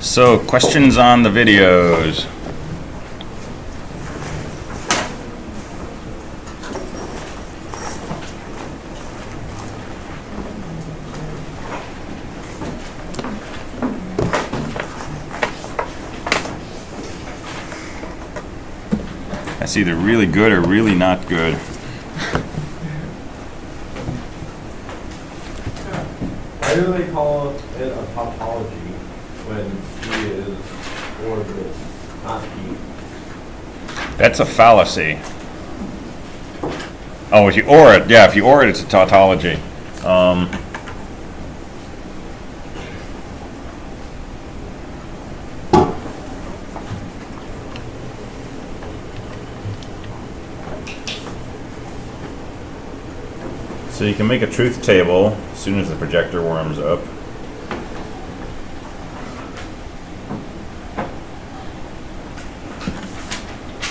So, questions on the videos? That's either really good or really not good. Why do they call it a tautology when P is ordered, not P? That's a fallacy. Oh, if you or it, yeah, if you or it, it's a tautology. So you can make a truth table as soon as the projector warms up.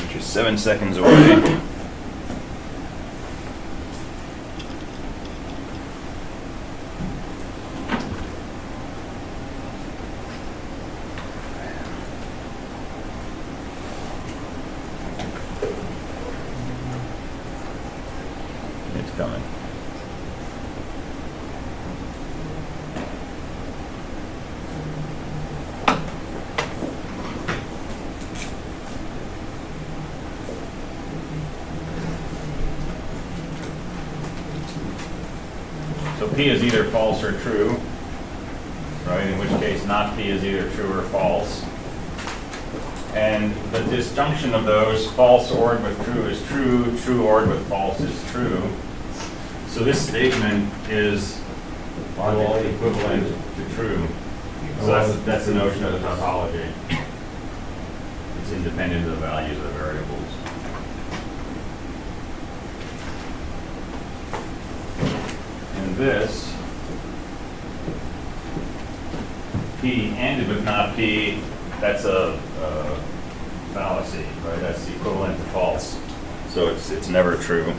Which is 7 seconds away. It's coming. So P is either false or true, right? In which case not P is either true or false. And the disjunction of those, false ORed with true is true, true ORed with false is true. So this statement is logically equivalent to true. So that's the notion of the tautology. It's independent of the values of the variables. And this, P ended with not P, that's a fallacy, right? That's equivalent to false. So it's never true.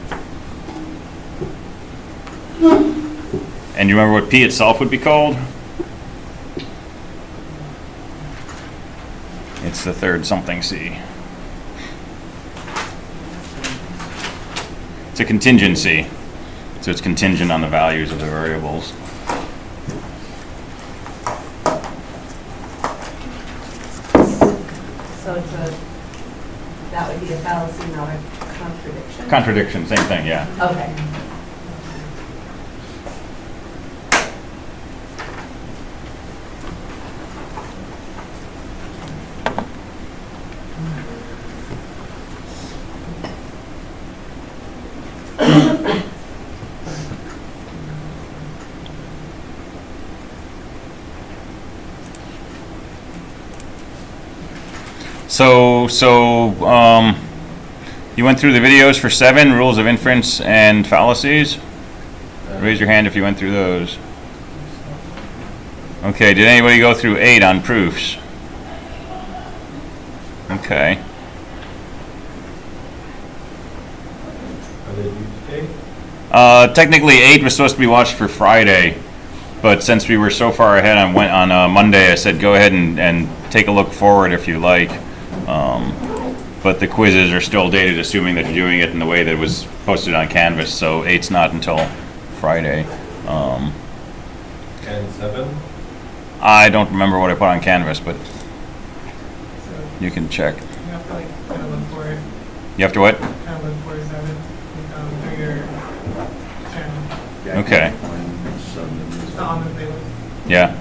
And you remember what P itself would be called? It's the third something C. It's a contingency. So it's contingent on the values of the variables. So that would be a fallacy, not a contradiction? Contradiction, same thing, yeah. Okay. So you went through the videos for 7, rules of inference and fallacies. Raise your hand if you went through those. Okay, did anybody go through 8 on proofs? Okay. Are they due today? Technically 8 was supposed to be watched for Friday, but since we were so far ahead on Monday, I said go ahead and take a look forward if you like. But the quizzes are still dated, assuming that you're doing it in the way that it was posted on Canvas, so 8's not until Friday. And 7? I don't remember what I put on Canvas, but you can check. You have to kind of look for it. You have to what? Kind of look for it, through your channel. Okay. It's not on the playlist. Yeah.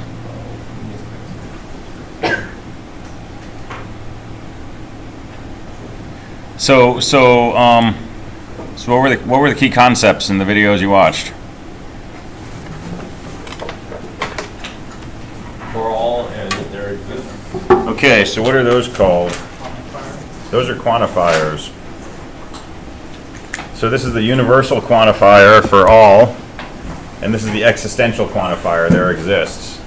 So what were the key concepts in the videos you watched? For all and their existence. Okay, so what are those called? Those are quantifiers. So this is the universal quantifier for all, and this is the existential quantifier, there exists.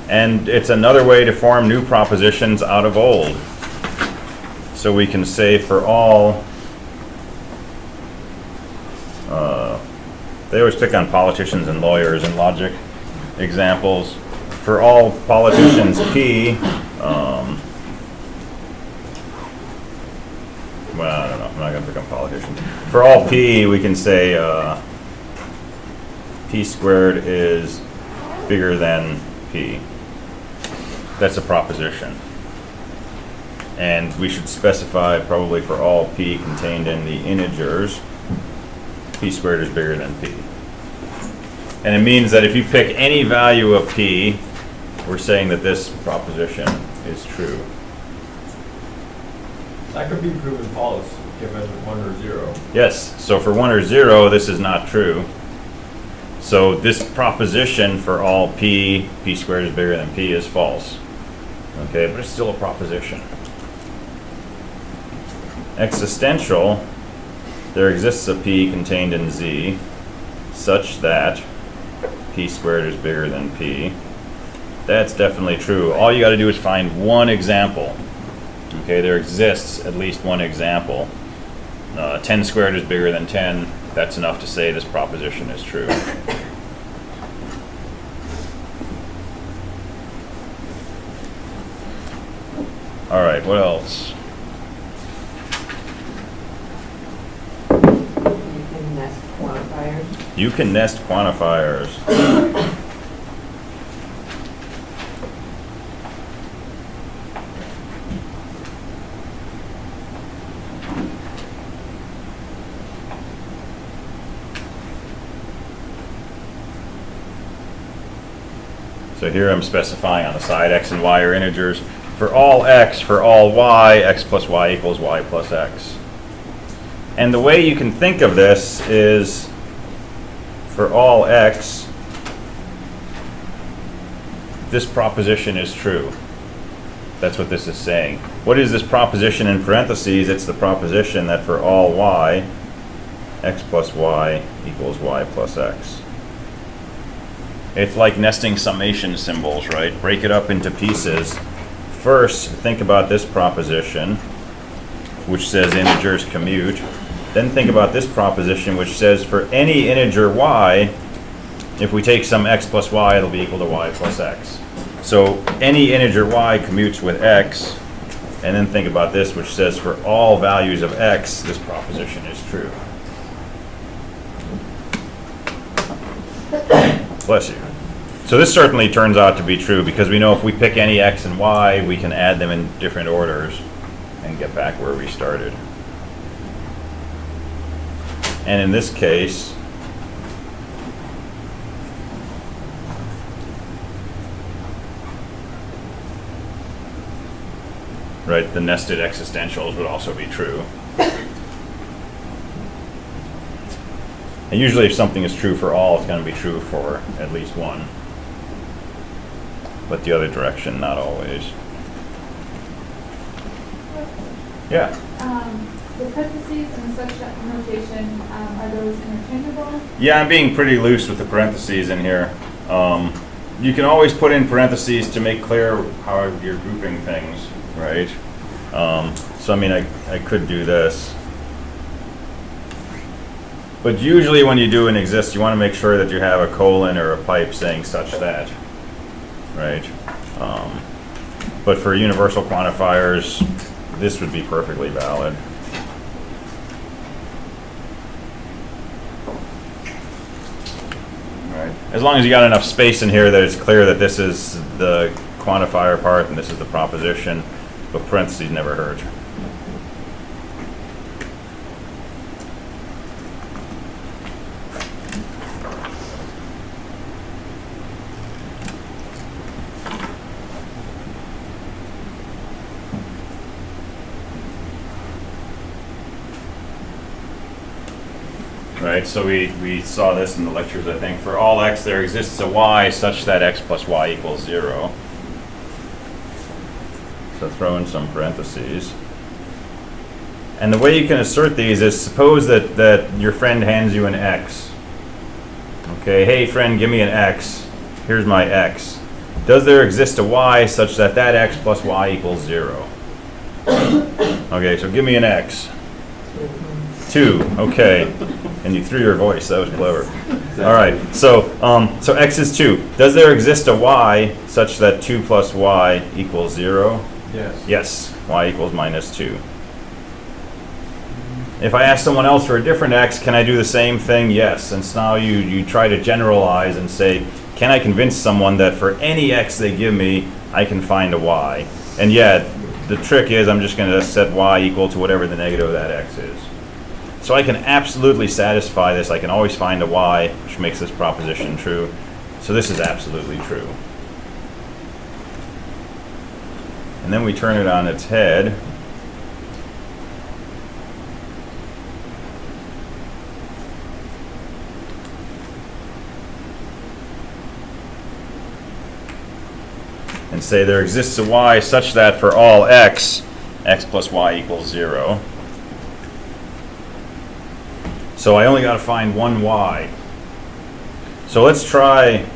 And it's another way to form new propositions out of old. So we can say for all, they always pick on politicians and lawyers and logic examples. for all politicians P, well, I don't know, I'm not gonna pick on politicians. For all P, we can say, P squared is bigger than P. That's a proposition. And we should specify probably for all P contained in the integers, P squared is bigger than P. And it means that if you pick any value of P, we're saying that this proposition is true. That could be proven false, given 1 or 0. Yes, so for 1 or 0, this is not true. So this proposition for all P, P squared is bigger than P is false. Okay, but it's still a proposition. Existential, there exists a P contained in Z such that P squared is bigger than P. That's definitely true. All you got to do is find one example. Okay, there exists at least one example. 10 squared is bigger than 10. That's enough to say this proposition is true. All right, what else? You can nest quantifiers. You can nest quantifiers. So here I'm specifying on the side x and y are integers. For all x, for all y, x plus y equals y plus x. And the way you can think of this is for all x, this proposition is true. That's what this is saying. What is this proposition in parentheses? It's the proposition that for all y, x plus y equals y plus x. It's like nesting summation symbols, right? Break it up into pieces. First, think about this proposition, which says integers commute. Then think about this proposition, which says for any integer y, if we take some x plus y, it'll be equal to y plus x. So any integer y commutes with x. And then think about this, which says for all values of x, this proposition is true. Bless you. So this certainly turns out to be true because we know if we pick any x and y, we can add them in different orders and get back where we started. And in this case, right, the nested existentials would also be true. And usually if something is true for all, it's going to be true for at least one. But the other direction, not always. Yeah. The parentheses and the such notation, are those interchangeable? Yeah, I'm being pretty loose with the parentheses in here. You can always put in parentheses to make clear how you're grouping things, right? So I mean, I could do this. But usually when you do an exist, you want to make sure that you have a colon or a pipe saying such that, right? But for universal quantifiers, this would be perfectly valid. Right. As long as you got enough space in here that it's clear that this is the quantifier part and this is the proposition, but parentheses never hurt. Right, so we saw this in the lectures, I think. For all x, there exists a y such that x plus y equals 0. So throw in some parentheses. And the way you can assert these is suppose that your friend hands you an x. Okay, hey friend, give me an x. Here's my x. Does there exist a y such that that x plus y equals 0? Okay, so give me an x. 2, okay. And you threw your voice, that was clever. All right, so x is 2. Does there exist a y such that 2 plus y equals 0? Yes. Yes, y equals minus 2. If I ask someone else for a different x, can I do the same thing? Yes. Since now you try to generalize and say, can I convince someone that for any x they give me, I can find a y? And yet, the trick is I'm just going to set y equal to whatever the negative of that x is. So I can absolutely satisfy this. I can always find a y, which makes this proposition true. So this is absolutely true. And then we turn it on its head. And say there exists a y such that for all x, x plus y equals 0. So I only got to find one y. So let's try,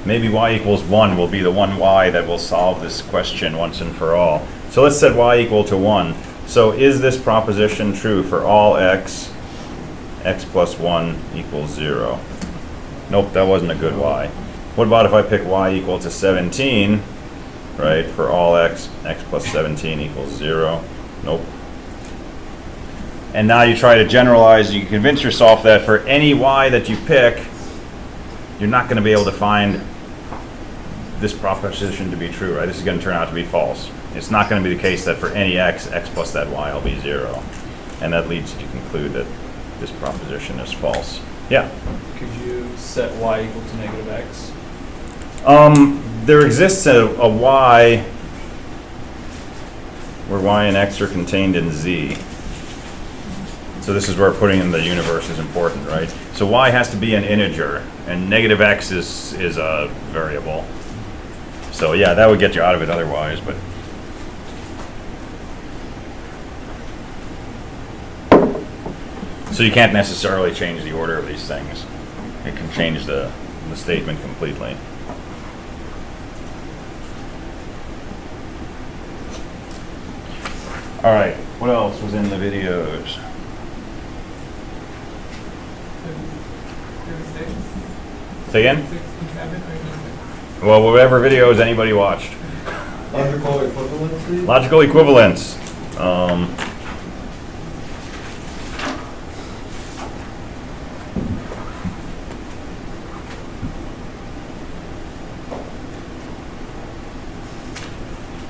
maybe y equals 1 will be the one y that will solve this question once and for all. So let's set y equal to 1. So is this proposition true for all x, x plus 1 equals 0? Nope, that wasn't a good y. What about if I pick y equal to 17, right, for all x, x plus 17 equals 0? Nope. And now you try to generalize, you convince yourself that for any y that you pick, you're not going to be able to find this proposition to be true, right? This is going to turn out to be false. It's not going to be the case that for any x, x plus that y will be 0. And that leads you to conclude that this proposition is false. Yeah? Could you set y equal to negative x? There exists a y where y and x are contained in z. So this is where putting in the universe is important, right? So y has to be an integer, and negative x is a variable. So yeah, that would get you out of it otherwise, but. So you can't necessarily change the order of these things. It can change the statement completely. All right, what else was in the videos? 36, Say again? 67, or Well, whatever videos anybody watched. Logical equivalency? Logical equivalence.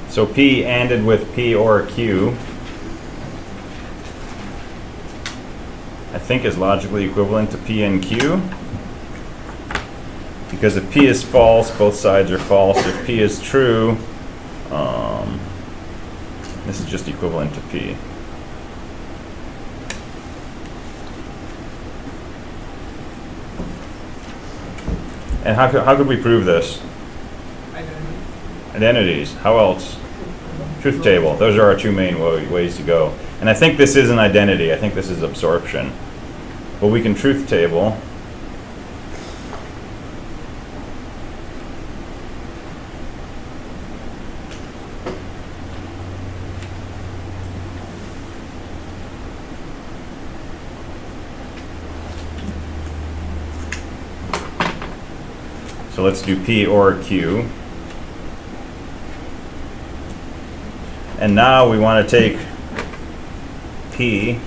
So P ANDed with P or Q, I think is logically equivalent to P and Q. Because if P is false, both sides are false. If P is true, this is just equivalent to P. And how could we prove this? identity. Identities. How else? Truth table. Those are our two main ways to go. And I think this is an identity. I think this is absorption. But we can truth table. So let's do P or Q. And now we want to take P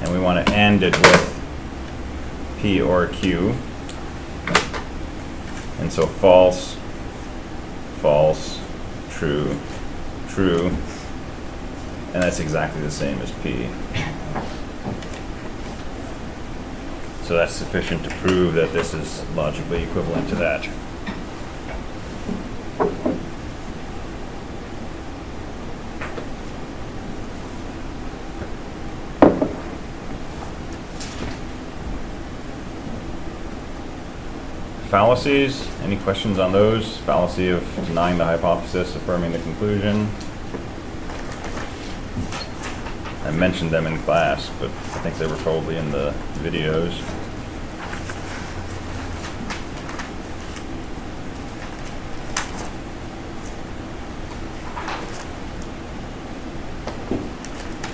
and we want to AND it with P or Q. And so false, false, true, true. And that's exactly the same as P. So that's sufficient to prove that this is logically equivalent to that. Fallacies, any questions on those? Fallacy of denying the hypothesis, affirming the conclusion. I mentioned them in class, but I think they were probably in the videos.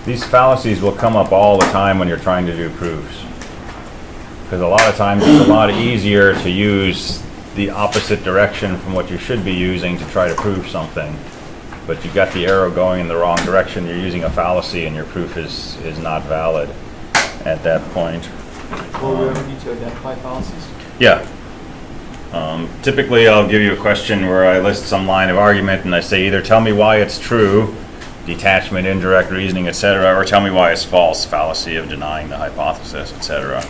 these fallacies will come up all the time when you're trying to do proofs. Because a lot of times it's a lot easier to use the opposite direction from what you should be using to try to prove something. But you've got the arrow going in the wrong direction, you're using a fallacy and your proof is not valid at that point. Well, we need to identify fallacies. Yeah. Typically I'll give you a question where I list some line of argument and I say either tell me why it's true, detachment, indirect reasoning, etc., or tell me why it's false, fallacy of denying the hypothesis, etc.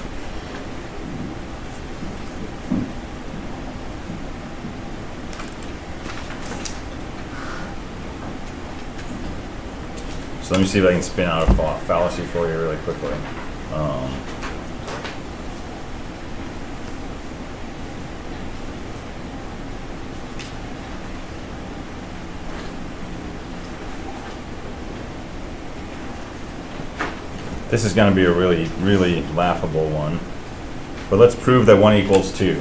So let me see if I can spin out a fallacy for you really quickly. This is going to be a really, really laughable one. But let's prove that 1 equals 2.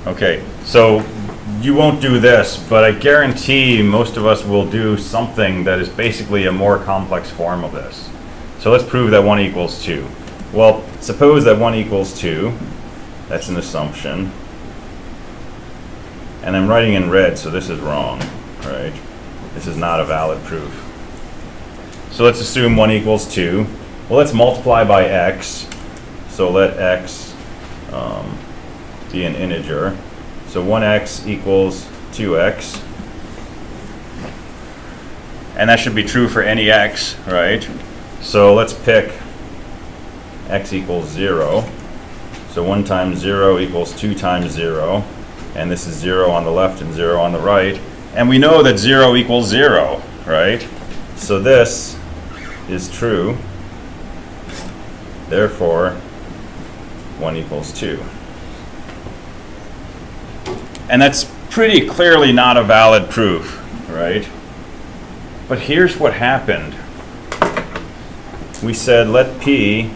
Okay, so you won't do this, but I guarantee most of us will do something that is basically a more complex form of this. So let's prove that 1 equals 2. Well, suppose that 1 equals 2. That's an assumption. And I'm writing in red, so this is wrong, right? This is not a valid proof. So let's assume 1 equals 2. Well, let's multiply by x. So let x be an integer. So 1x equals 2x. And that should be true for any x, right? So let's pick x equals 0. So 1 times 0 equals 2 times 0. And this is 0 on the left and 0 on the right. And we know that 0 equals 0, right? So this is true. Therefore, 1 equals 2. And that's pretty clearly not a valid proof, right? But here's what happened. We said let P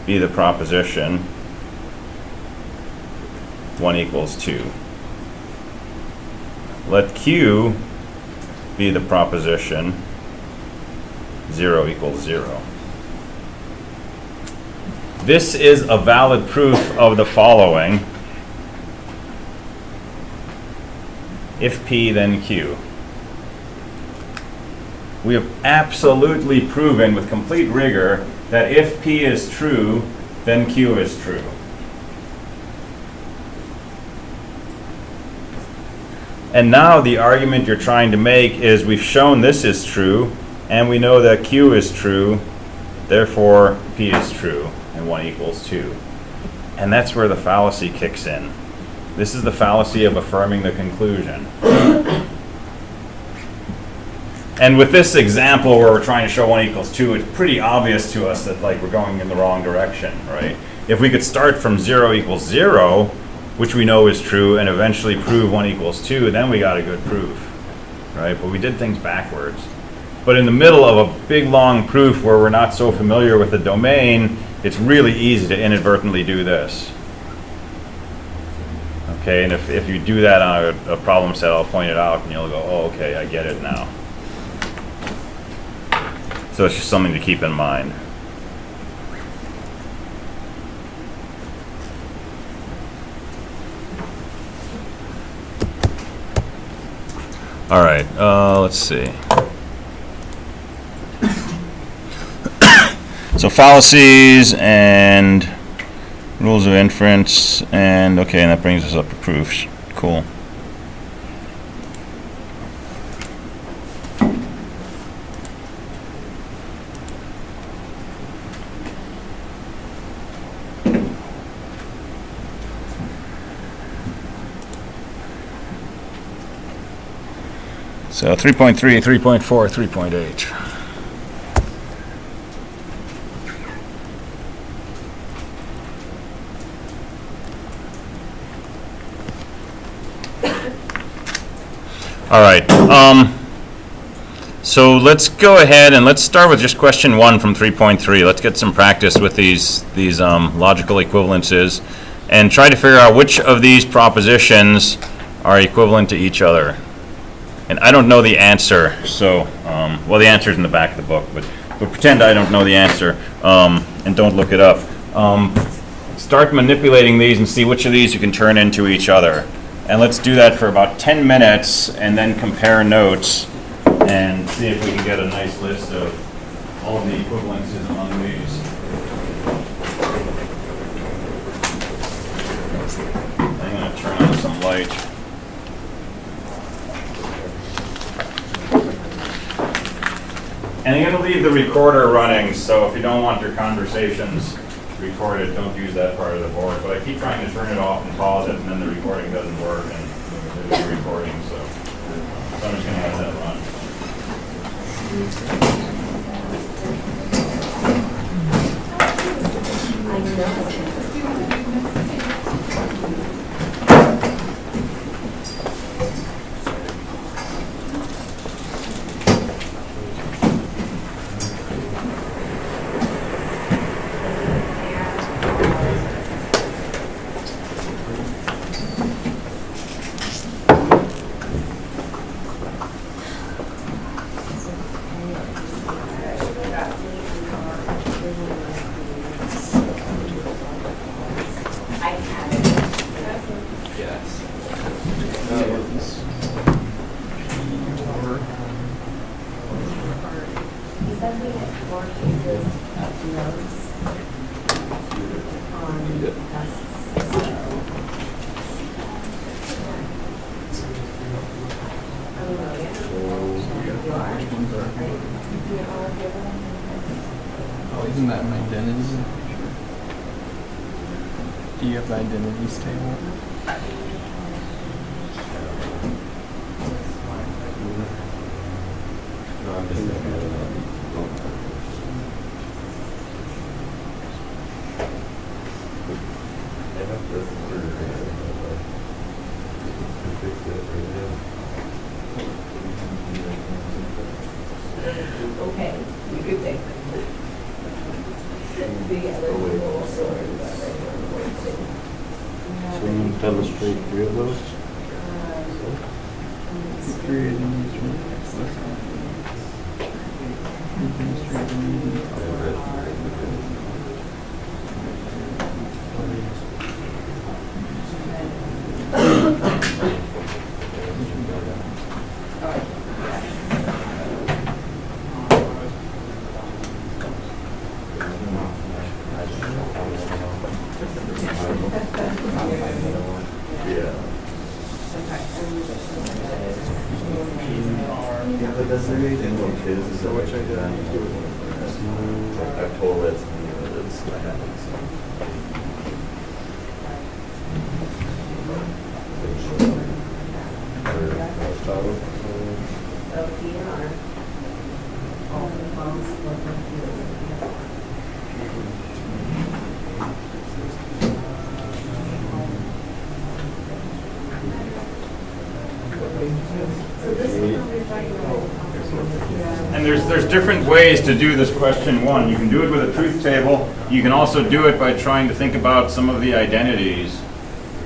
be the proposition 1 equals 2. Let Q be the proposition 0 equals 0. This is a valid proof of the following. If P, then Q. We have absolutely proven with complete rigor that if P is true, then Q is true. And now the argument you're trying to make is we've shown this is true, and we know that Q is true, therefore P is true, and 1 equals 2. And that's where the fallacy kicks in. This is the fallacy of affirming the conclusion. And with this example where we're trying to show 1 equals 2, it's pretty obvious to us that we're going in the wrong direction, right? If we could start from 0 equals 0, which we know is true, and eventually prove 1 equals 2, then we got a good proof, right? But we did things backwards. But in the middle of a big, long proof where we're not so familiar with the domain, it's really easy to inadvertently do this. Okay, and if you do that on a problem set, I'll point it out, and you'll go, oh, okay, I get it now. So it's just something to keep in mind. All right, let's see. So fallacies and rules of inference, and okay, and that brings us up to proofs. Cool. So 3.3, 3.4, 3.8. All right. So let's go ahead and let's start with just question 1 from 3.3. Let's get some practice with these logical equivalences and try to figure out which of these propositions are equivalent to each other. And I don't know the answer, so, well, the answer's in the back of the book, but pretend I don't know the answer, and don't look it up. Start manipulating these and see which of these you can turn into each other. And let's do that for about 10 minutes, and then compare notes, and see if we can get a nice list of all of the equivalences among these. I'm going to turn on some light. And I'm going to leave the recorder running, so if you don't want your conversations recorded, don't use that part of the board. But I keep trying to turn it off and pause it, and then the recording doesn't work, and there's no recording, so I'm just going to have that run. Oh, isn't that an identity? Do you have the identities table? Okay, you could take them. The other little story. So you can demonstrate 3 of those? Yeah, but that's the reason what kids is so much I did. I've told it to me that it's I haven't. So here, all the phones look And there's different ways to do this question 1. You can do it with a truth table. You can also do it by trying to think about some of the identities,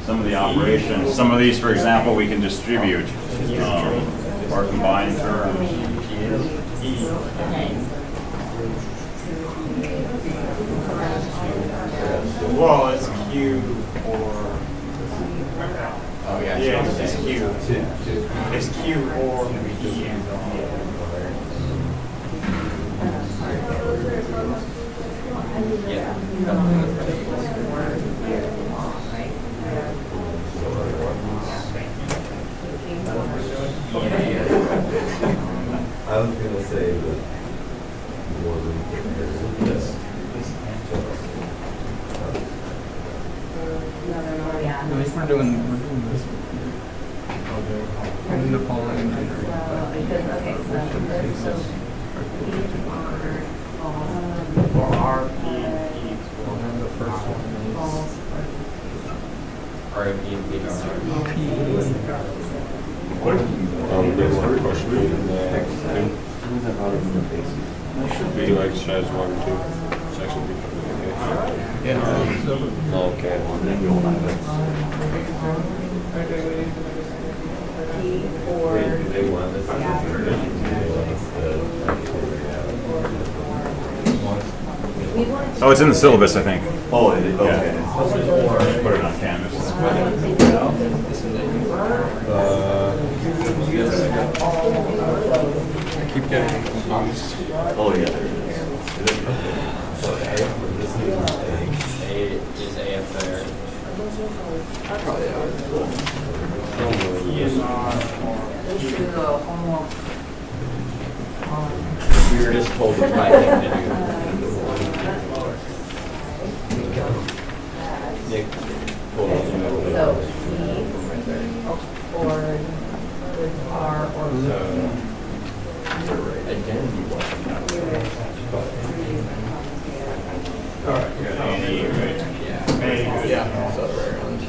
some of the operations. Some of these, for example, we can distribute or combine terms. Well, it's Q or. Oh, yeah, it's Q. It's Q or E. I was gonna say that more than this. At least we're doing this. In the following. Or R, P, E. The first one is. R, P, and P. There's one question in the should be like size 1, 2. Section B. Yeah. Okay. P or They want this. we wanted to. Oh, it's in the syllabus, I think. Oh, it is, okay. Just put it on Canvas. I keep getting confused. Oh, yeah, there it is. So A is AF there. We were just told the right thing to do. Nick told us to know. So P or with R or Identity was. Alright, good. A&E, right? Yeah. Yeah. So around.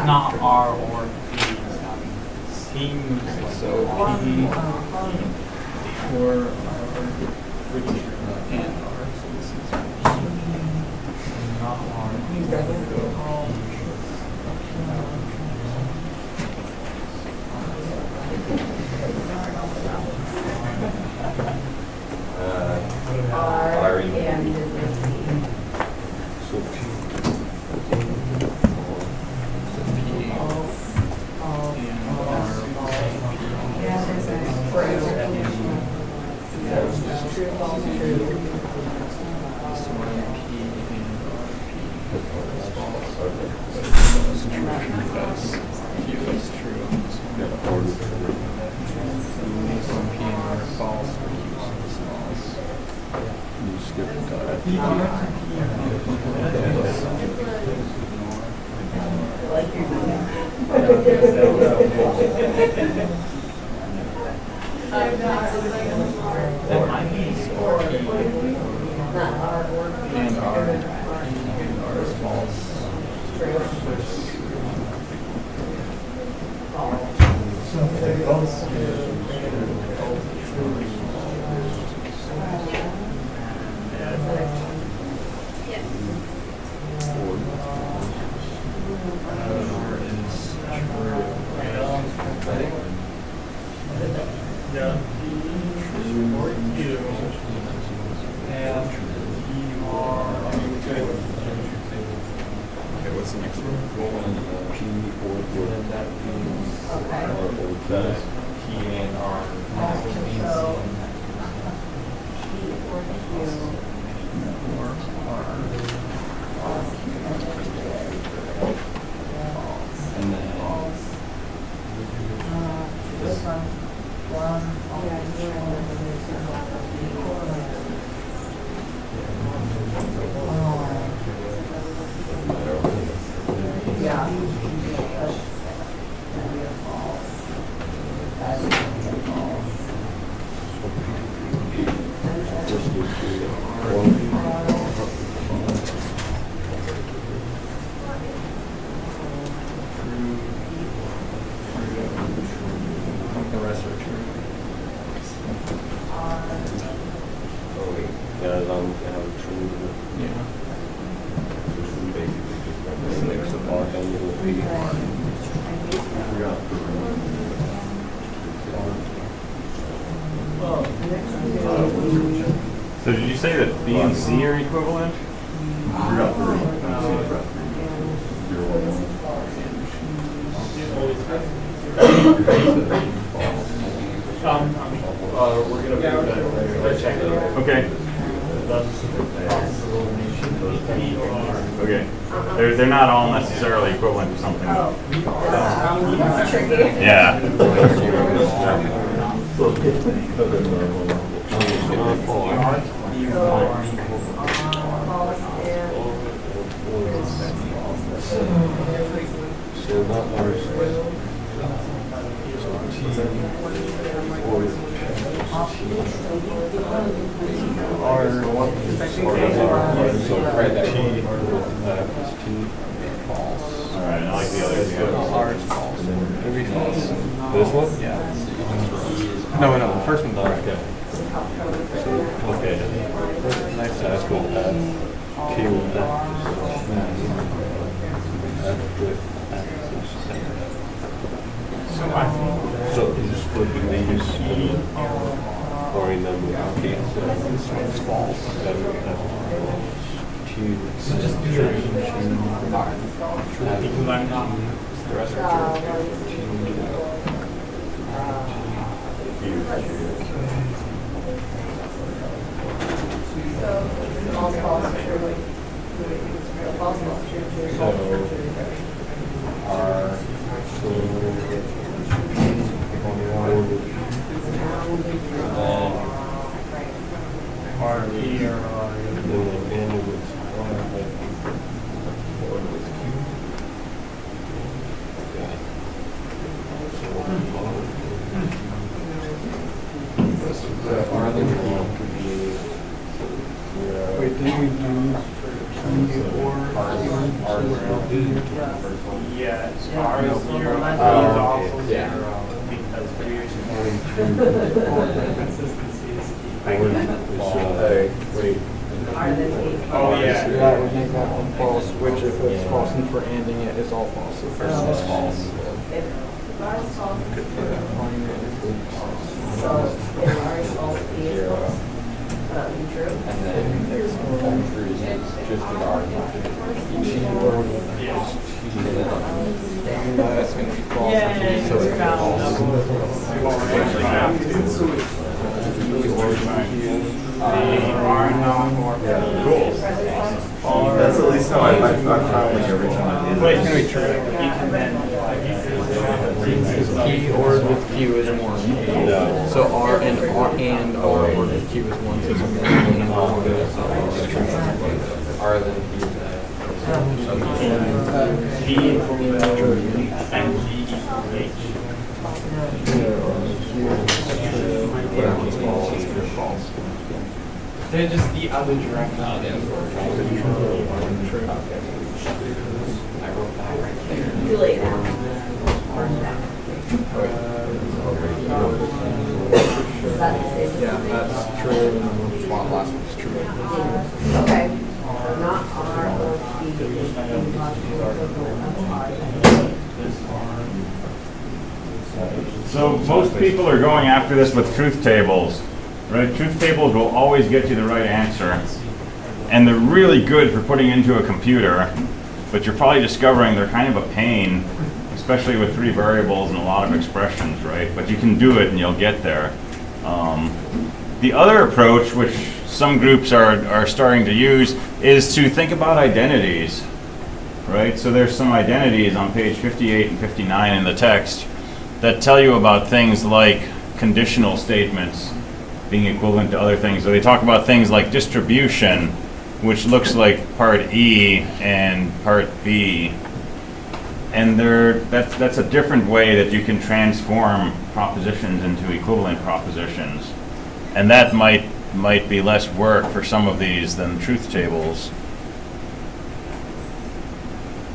Not R or P. Team, so P or which and R. So this is Not R. R and with P. So Yeah, there's a true, false, true. Q is true. These one P and R are false, or Q is false. you skip that. Not R or P. And R is false. Yeah. Or Q. And you are. Okay, what's the next one? P or what that means. Okay. Or that. P and R. So P or Q. Or R. And then. This one. Yeah. The rest are true. Oh, wait. Yeah, as long as you have a true. Yeah. Which basically just makes the bar and little P. So did you say that B and C are equivalent? We're gonna check it out. Okay. Okay. They're not all necessarily equivalent to something. That's tricky. Yeah. So that was. So All right. I like the other two. R is false. It'll be false. this one? Yeah. No, the first one's correct. Okay. Nice. That's cool. Q. This one's false. So just do that. Equivalent. The rest are False, false, true. False, false, true, true, false, true, true. Are Wait, did we do or? Yes, R is 0, No. E is also 0, because consistency is key. wait. Are the eight. Oh, yeah. That would make that one false, which if it's false and for ending it is all false. So first is false. If R is false, it's true. Applying it is So if R is false, P is false. True. And then next one true is just an argument. That's going to be false. Yeah, So it's false. That's at least how I found the original. Wait, it's going to be true. P ordered with Q is 1. Yeah. So R and R ordered with Q is 1. So it's R then P and G equal H. false. They're just the other direction. Too late now. Is that the same? Yeah, that's true. And the last one's true. Okay. So not R or P is logical equivalent of R. So most people are going after this with truth tables, right? Truth tables will always get you the right answer. And they're really good for putting into a computer, but you're probably discovering they're kind of a pain, especially with 3 variables and a lot of expressions, right? But you can do it and you'll get there. The other approach, which some groups are starting to use, is to think about identities, right? So there's some identities on page 58 and 59 in the text that tell you about things like conditional statements being equivalent to other things. So they talk about things like distribution, which looks like part E and part B. And that's a different way that you can transform propositions into equivalent propositions. And that might be less work for some of these than truth tables.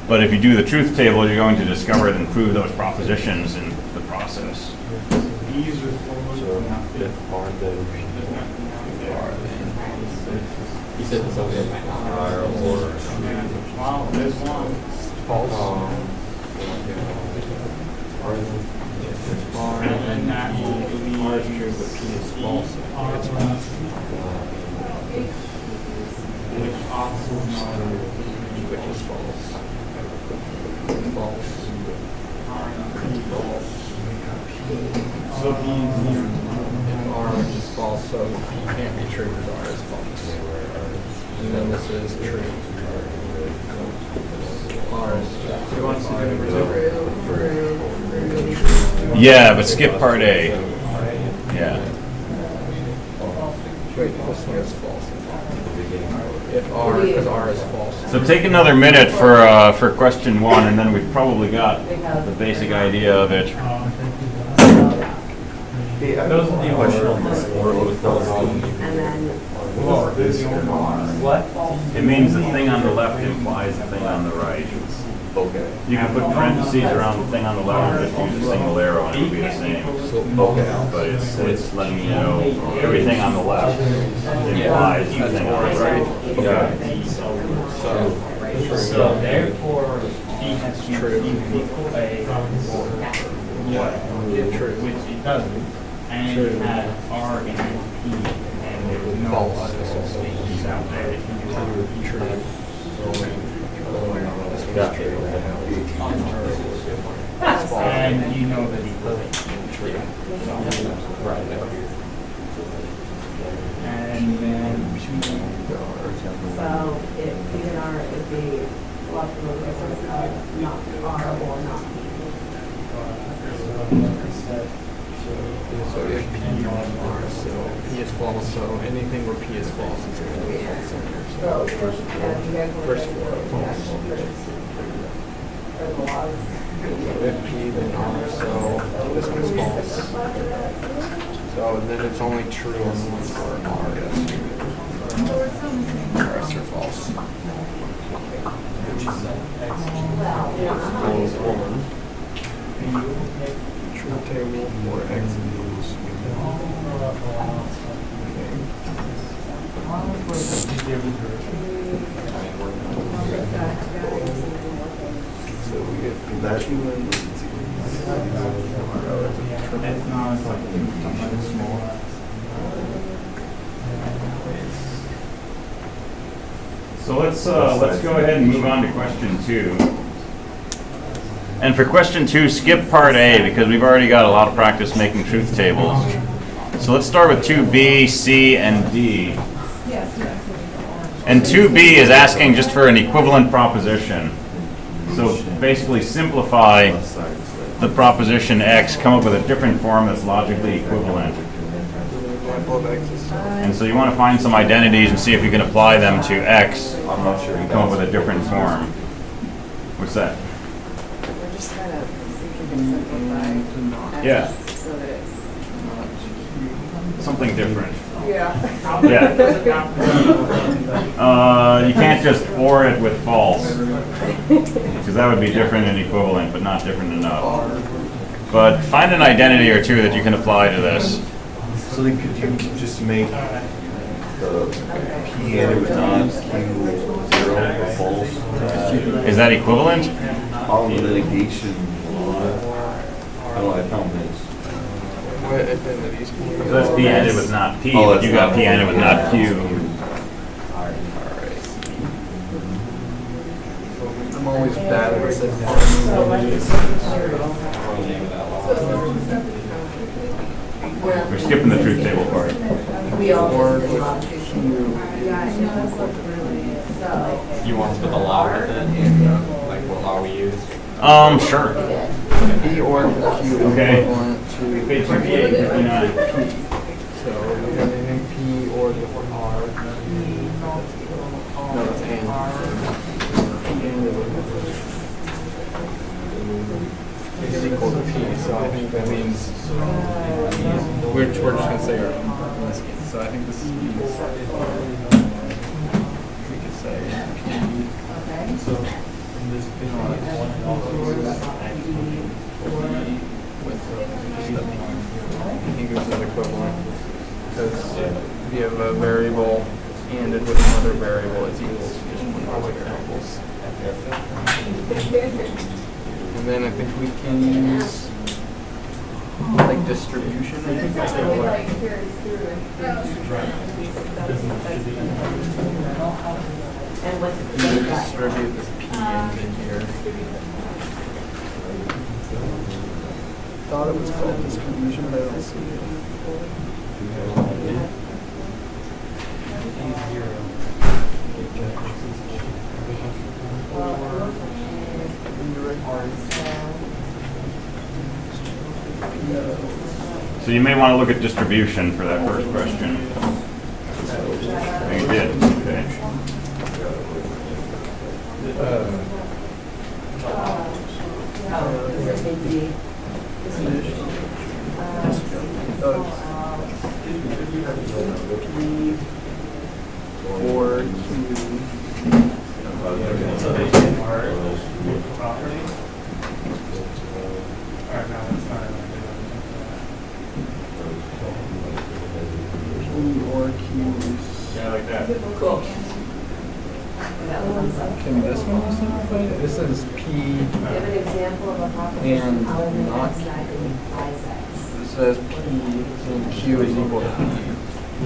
But if you do the truth table, you're going to discover and prove those propositions in the process. These are forward. So if R then You said this over there. R or Wow, there's one. False. R then R And that will be R is true, but P is false. R It's which also which is false. False. so these If R is false, so P can't be true because R is false. And then this is true. R is. Do you want to see the number 2? Yeah, but skip part A. Yeah. Wait, this one is false. If R, because R is false. So take another minute for question 1, and then we've probably got the basic idea of it. those are the original. And then What? It means the thing on the left implies the thing on the right. okay. You can put parentheses around the thing on the left and just use a single arrow and it'll be the same. But it's letting you know everything on the left implies the thing on the right. So therefore, P has to True. equal A what? True. Which it doesn't. And it has R and P, and it false. This is true. And you know that equivalence is true. And then So if even R is the logical resource, not R or not P. So if P is false, so P is false, so anything where P is false is going to be false. So First four are false. or the laws. If P, then R, so this one's false. So then it's only true on the ones where R is. The rest are false. True table for X equals. So we get That human. it's not like small. So let's go ahead and move on to question 2. And for question 2, skip part A because we've already got a lot of practice making truth tables. So let's start with 2B, C, and D. And 2B is asking just for an equivalent proposition. So basically simplify the proposition X, come up with a different form that's logically equivalent. And so you want to find some identities and see if you can apply them to X I'm not sure. and come up with a different form. What's that? We're just trying to see if we can simplify. Yeah. So that it's. Something different. Yeah. Yeah. You can't just OR it with false, because that would be different and equivalent, but not different enough. But find an identity or two that you can apply to this. So then could you just make the P ended with not Q 0 or false? Is that equivalent? All the litigation. Oh, I found this. What identities? So that's P ended with not P, Oh, but that's you got not P ended with not Q. I'm always bad at this. We're skipping the truth table part. We all. Or You want to put the law with it? Like what law we use? Sure. P or Q Okay. equivalent to Page 58, 59. So we have anything P or the R. No, that's and. Is equal to P, so I think that means we're just gonna say in this case. So I think this is we could say P. So in this case, with the P. I think this is equivalent because we have a variable anded with another variable is equal to just one of the variables. And then I think we can use like distribution. I think that's what And what's we would distribute this P in here. Thought it was called distribution, but I don't see it. So you may want to look at distribution for that first question. I think you did. Okay. Or Yeah, like that. Cool. can this one be simplified? This is P Give an example of a proposition. and not Q. This says P and Q is equal to P. We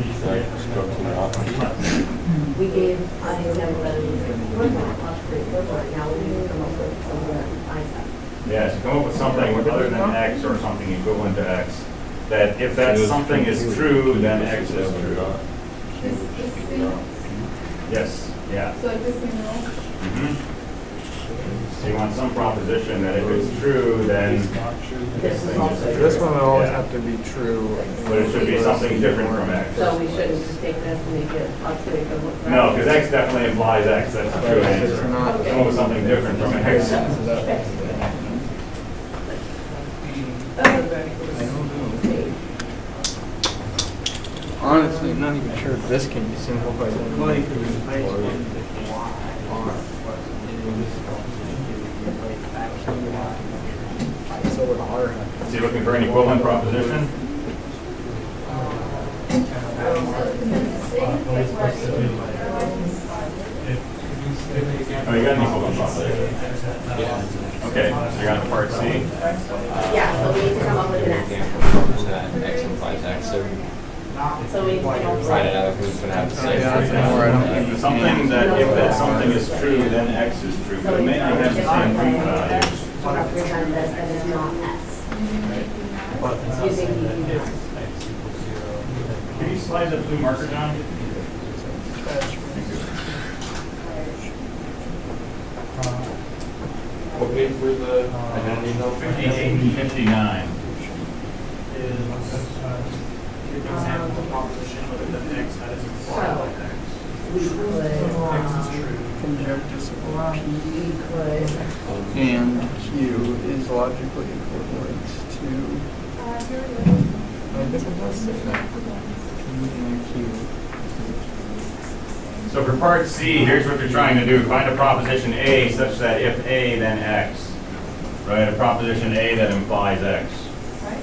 gave an example that it was equivalent, logically equivalent, now we need to come up with something that defines that. Yes, come up with something other than X or something equivalent to X. That if that something is true, then X is true. Is C, Yes, yeah. so like this thing, no? Mhm. So you want some proposition that if it's true, then This is also This one will always Yeah. have to be true. but it should be something different from X. So we shouldn't just take this and make it logically equivalent. No, because X definitely implies X. That's the true It's answer. not. Come up with something different from X. Honestly, I'm not even sure if this can be simplified. So would R. So you're looking for an equivalent proposition? Oh, you got an equivalent proposition. Okay, so you got part C. Yeah, so we need to come up with an X. X implies X, so So we need to come up with. find out if who's gonna have to say. Yeah, that's more, I don't think this Something that if that something is true, then X is true, but it may not have the same truth value. To represent this that is not S. Using the. Can you slide that blue marker down? What page were the identity now? 58 and 59. Example proposition with an X that is So, implied X. we could, X is true. we could, And Q is logically equivalent to. Here it is. I guess it does say that. P and Q. So for part C, here's what you're trying to do. Find a proposition A such that if A, then X. Right? A proposition A that implies X. Right?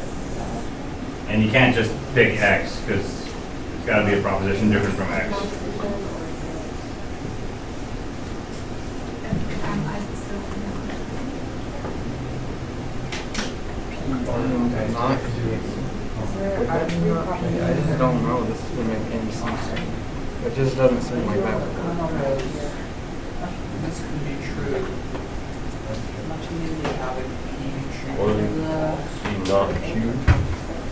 And you can't just pick X because it's got to be a proposition different from X. I still Not I just don't know. This doesn't make any sense. It just doesn't seem like that would work. This could be true. Or C not Q.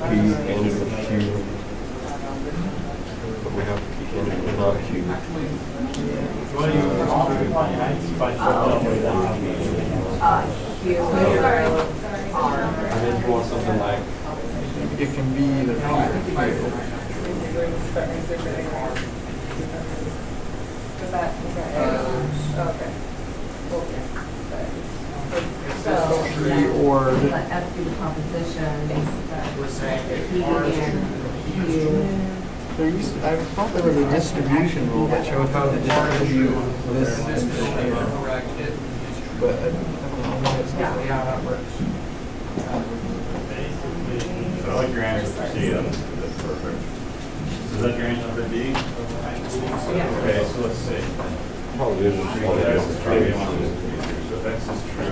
P ended with Q. But we have P ended with not Q. Q, R. And then you want something like, It can be either P or Q. Is that okay. So, P or let F be the proposition that We're saying if P R is and true, Q. I thought there was a distribution rule that showed how to distribute this into here. correct, it is true. But I don't know why it's not. Yeah, that works. So I like your answer for C. That's perfect. So is that your answer for D? Okay, so let's see. Probably is just one Maybe of those I want this to be true. So if X is true.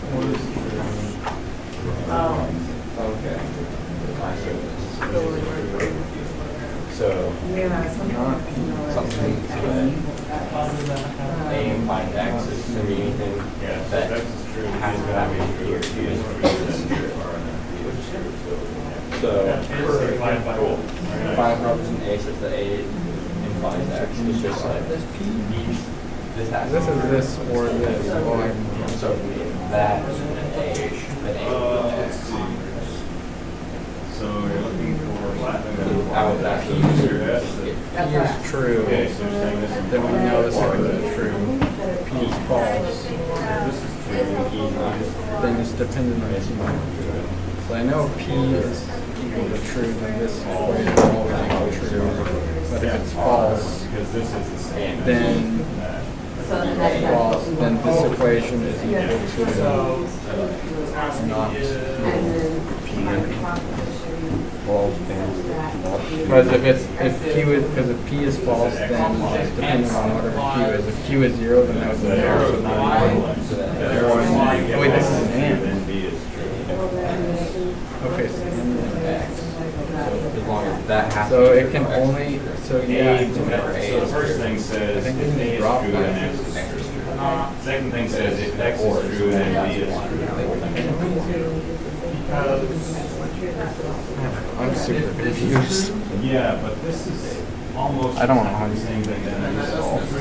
What is true? okay. So, Yeah, Something A implies X is to me anything Yeah, so that if X is true, has it's to got to have be a P true. or If Q P is is true. true, then true. R and then P is true. So cool. Very nice. Find proposition A such that A implies X. It's just like This P? this has This is this or this. Oh, I so that then A Let's see. So you're looking for I would actually P is P is true. Okay, so you're saying this is Then we know this is true. P is false. This is true. And P is not. Then it's dependent on Q. So I know P is equal to true, then this equation is always equal to true. But if it's false, Because this is the same. then So then that's false, what we then this want. equation is equal to not. And then find a proposition false that and Q- Because if Q is, because if P is false, then it's dependent on whatever Q is. If Q is 0, then that was a 0, so not equal. 0 and 1. Oh wait, this is an and. Then B is true. well, then Okay, so then X. so long as that happens. So it can only, so yeah. Whenever A So the is first true. thing says, I think if we A can is drop true, that. then X is true. Second thing says, if X is true, then B is true. I'm super confused. Yeah, but this is almost I don't know how the to same thing that I just solved.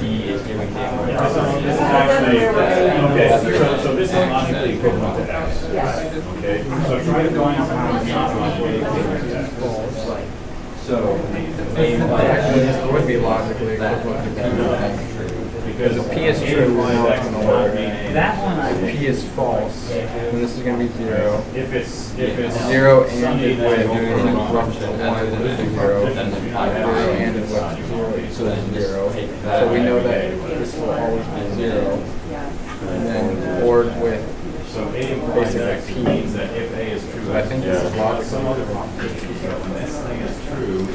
D is doing This is actually, okay, so this is logically equivalent to X. Okay, so try to find something that's not logically equivalent to X. So Actually, this would be logically equivalent to that. Because If P is true, we know it's gonna work. That one If P is false, then this is gonna be 0. If it's 0 ended with left to 1 is 0. 0 ended with 0 is 0. So we know that this will always be 0. And then OR with So A implies X means that if A is true, So I think this is logical. some other proposition. So when this thing is true,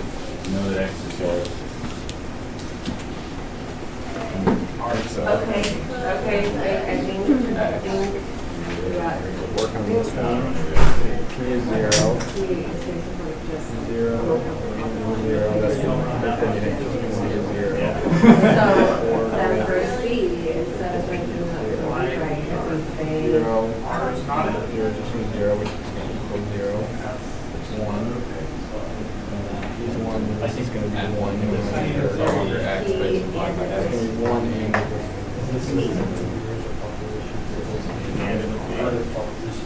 you know that X is false. Okay, I think we got. work on this one. P is 0. 0, 0, that's infinity. C is 0. So, then for C, instead of making it right, if we say. 0, 0, just means 0, which equals 0. 1. He's 1, this is going to be 1. it's no longer X, but it's implied by It's X. going to be 1 and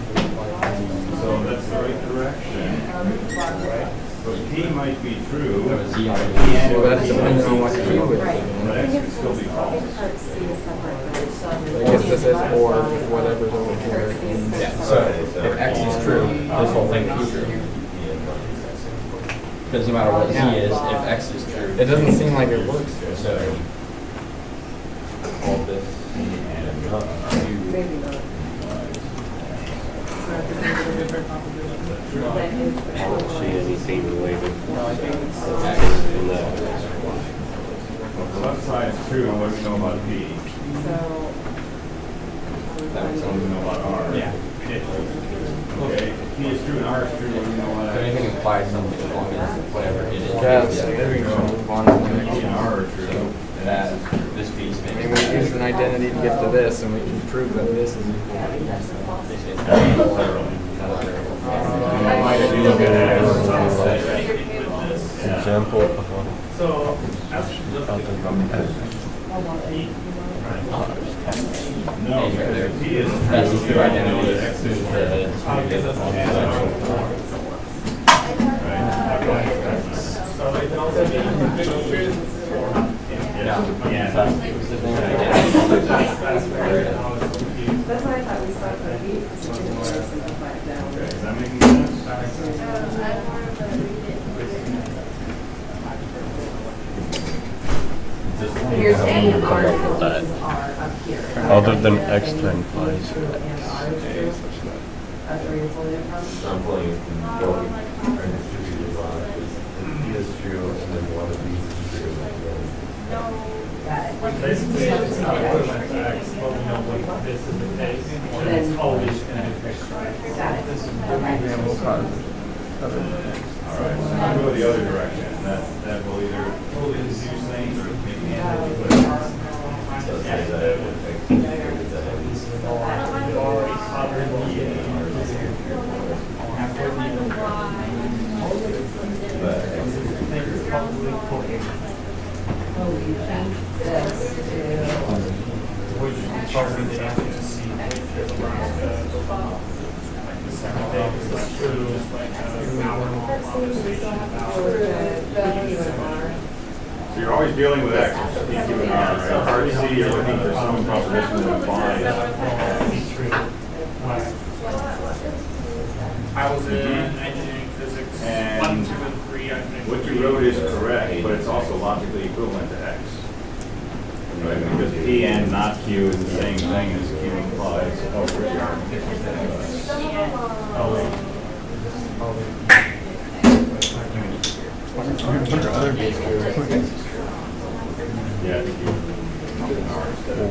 So that's the right direction. But P might be true. Z on well, that's depending on what Q is. But X could still be false. I guess this is or whatever's over here. Yeah, so if X is true, this whole thing is true. Because no matter what Z is, if X is true. It doesn't seem like it works. So all this Maybe not. See anything related X. in that? The left side is true, and what do we know about P? So. What do we know about R? Yeah. Okay, if P is true and R is true, what do we know So about X? anything implies something as long as whatever it is. Yeah, so maybe we can move on to the P next and one. R are true. That this piece I makes. mean, we use an identity to get to this, and we can prove that this is equal to this. If you look at X, Example. So, that's just no, because if P is true, That's we the already identity. know that X is true. so they can also be truth or Yeah. that's very how it's confused. That's what I thought we saw for B, because we didn't want to simplify it down. Okay, is that making sense? You're saying R equals R up here. Other than X to implies X. And R is true. That's where you're pulling it from? I'm pulling it from both. Right, it's distributed along. If P is true, and then one of these is true. Got it. Basically, it's not equivalent to X, but we know what this is the case, and it's always going to be fixed, right? Got it. All right, so I'll go the other direction. That will either totally confuse things or make me handle it. So say that X is greater than but X is So we change this to. Which probably the answer to C is around the second thing is true, just like our conversation about. So you're always dealing with X, P, Q, and R, right? Hard C, you're looking for some proposition that applies. I was in engineering physics And 1, 2, and 3, I think. What you wrote is correct, but it's also logically equivalent to X. Right, because P and not Q is the same thing as Q implies. Oh, where's your arm? Yeah, I think you. R instead of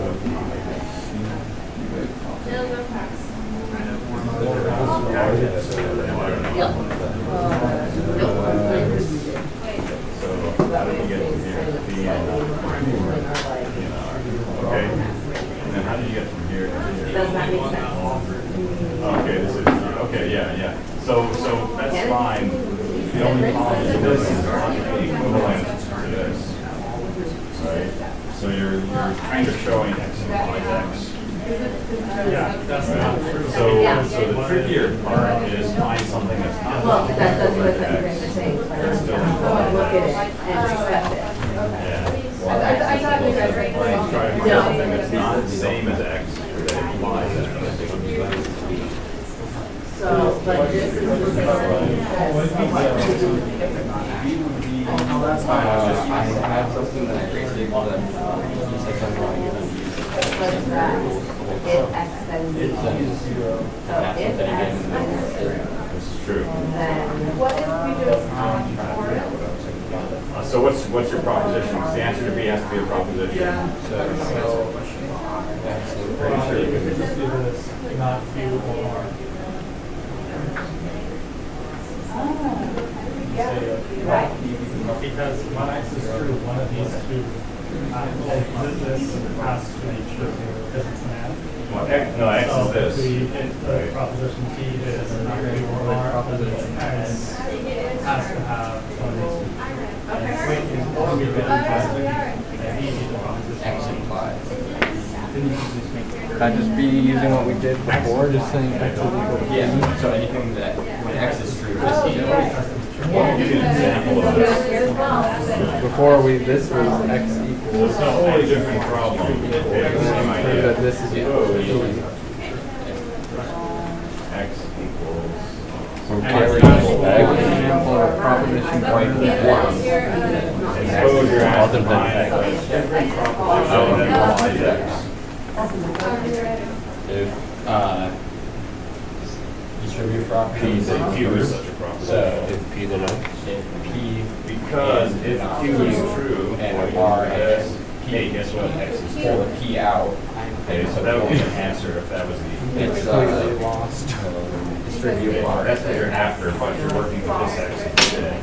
how did you get from here to P and okay? And then how did you get from here to here? Does that make sense? Okay, this is, okay, yeah. So that's fine. The only problem is this is not equivalent to this, right? So you're kind of showing X implies X. Yeah, that's not true. So the trickier part is find something that's not. Well, that doesn't look like you're going to say, but It's still look at it and accept it. Yeah. I thought we read right. Try to find No. something that's not the same as X, that implies X. So, but this is the same as I have something that I created that you said something like what is that? If X then Z. So if X then This is true. then What if we just, So what's your proposition? 'Cause the answer to B has to be a proposition. Pretty sure you could just do this, not Q or R. right. Because when X is true, one of these two, this has to be true, because it's an and. Well, X, no, X is So this. if the proposition P is not Q or R, then X has to have one of these two. Or we get and E the proposition. X implies. Could I just be using what we did before, just saying X is equal to P? Yeah, so anything that, when X is true, this is Well, give you an example of this. Before this was X equals. It's a wholly different problem. Okay, the same That idea. this is equal to X equals. For example, a proposition Suppose you're asked to find a different proposition that implies X. if, distribute property. Q is such a proposition. So If P then X. if P Because if Q is true, and R this, and hey, guess what? X is pull true. the P out, Okay, so that would be an answer if that was the. it's completely lost. distribute R. That's what you're after, but you're working with this X instead.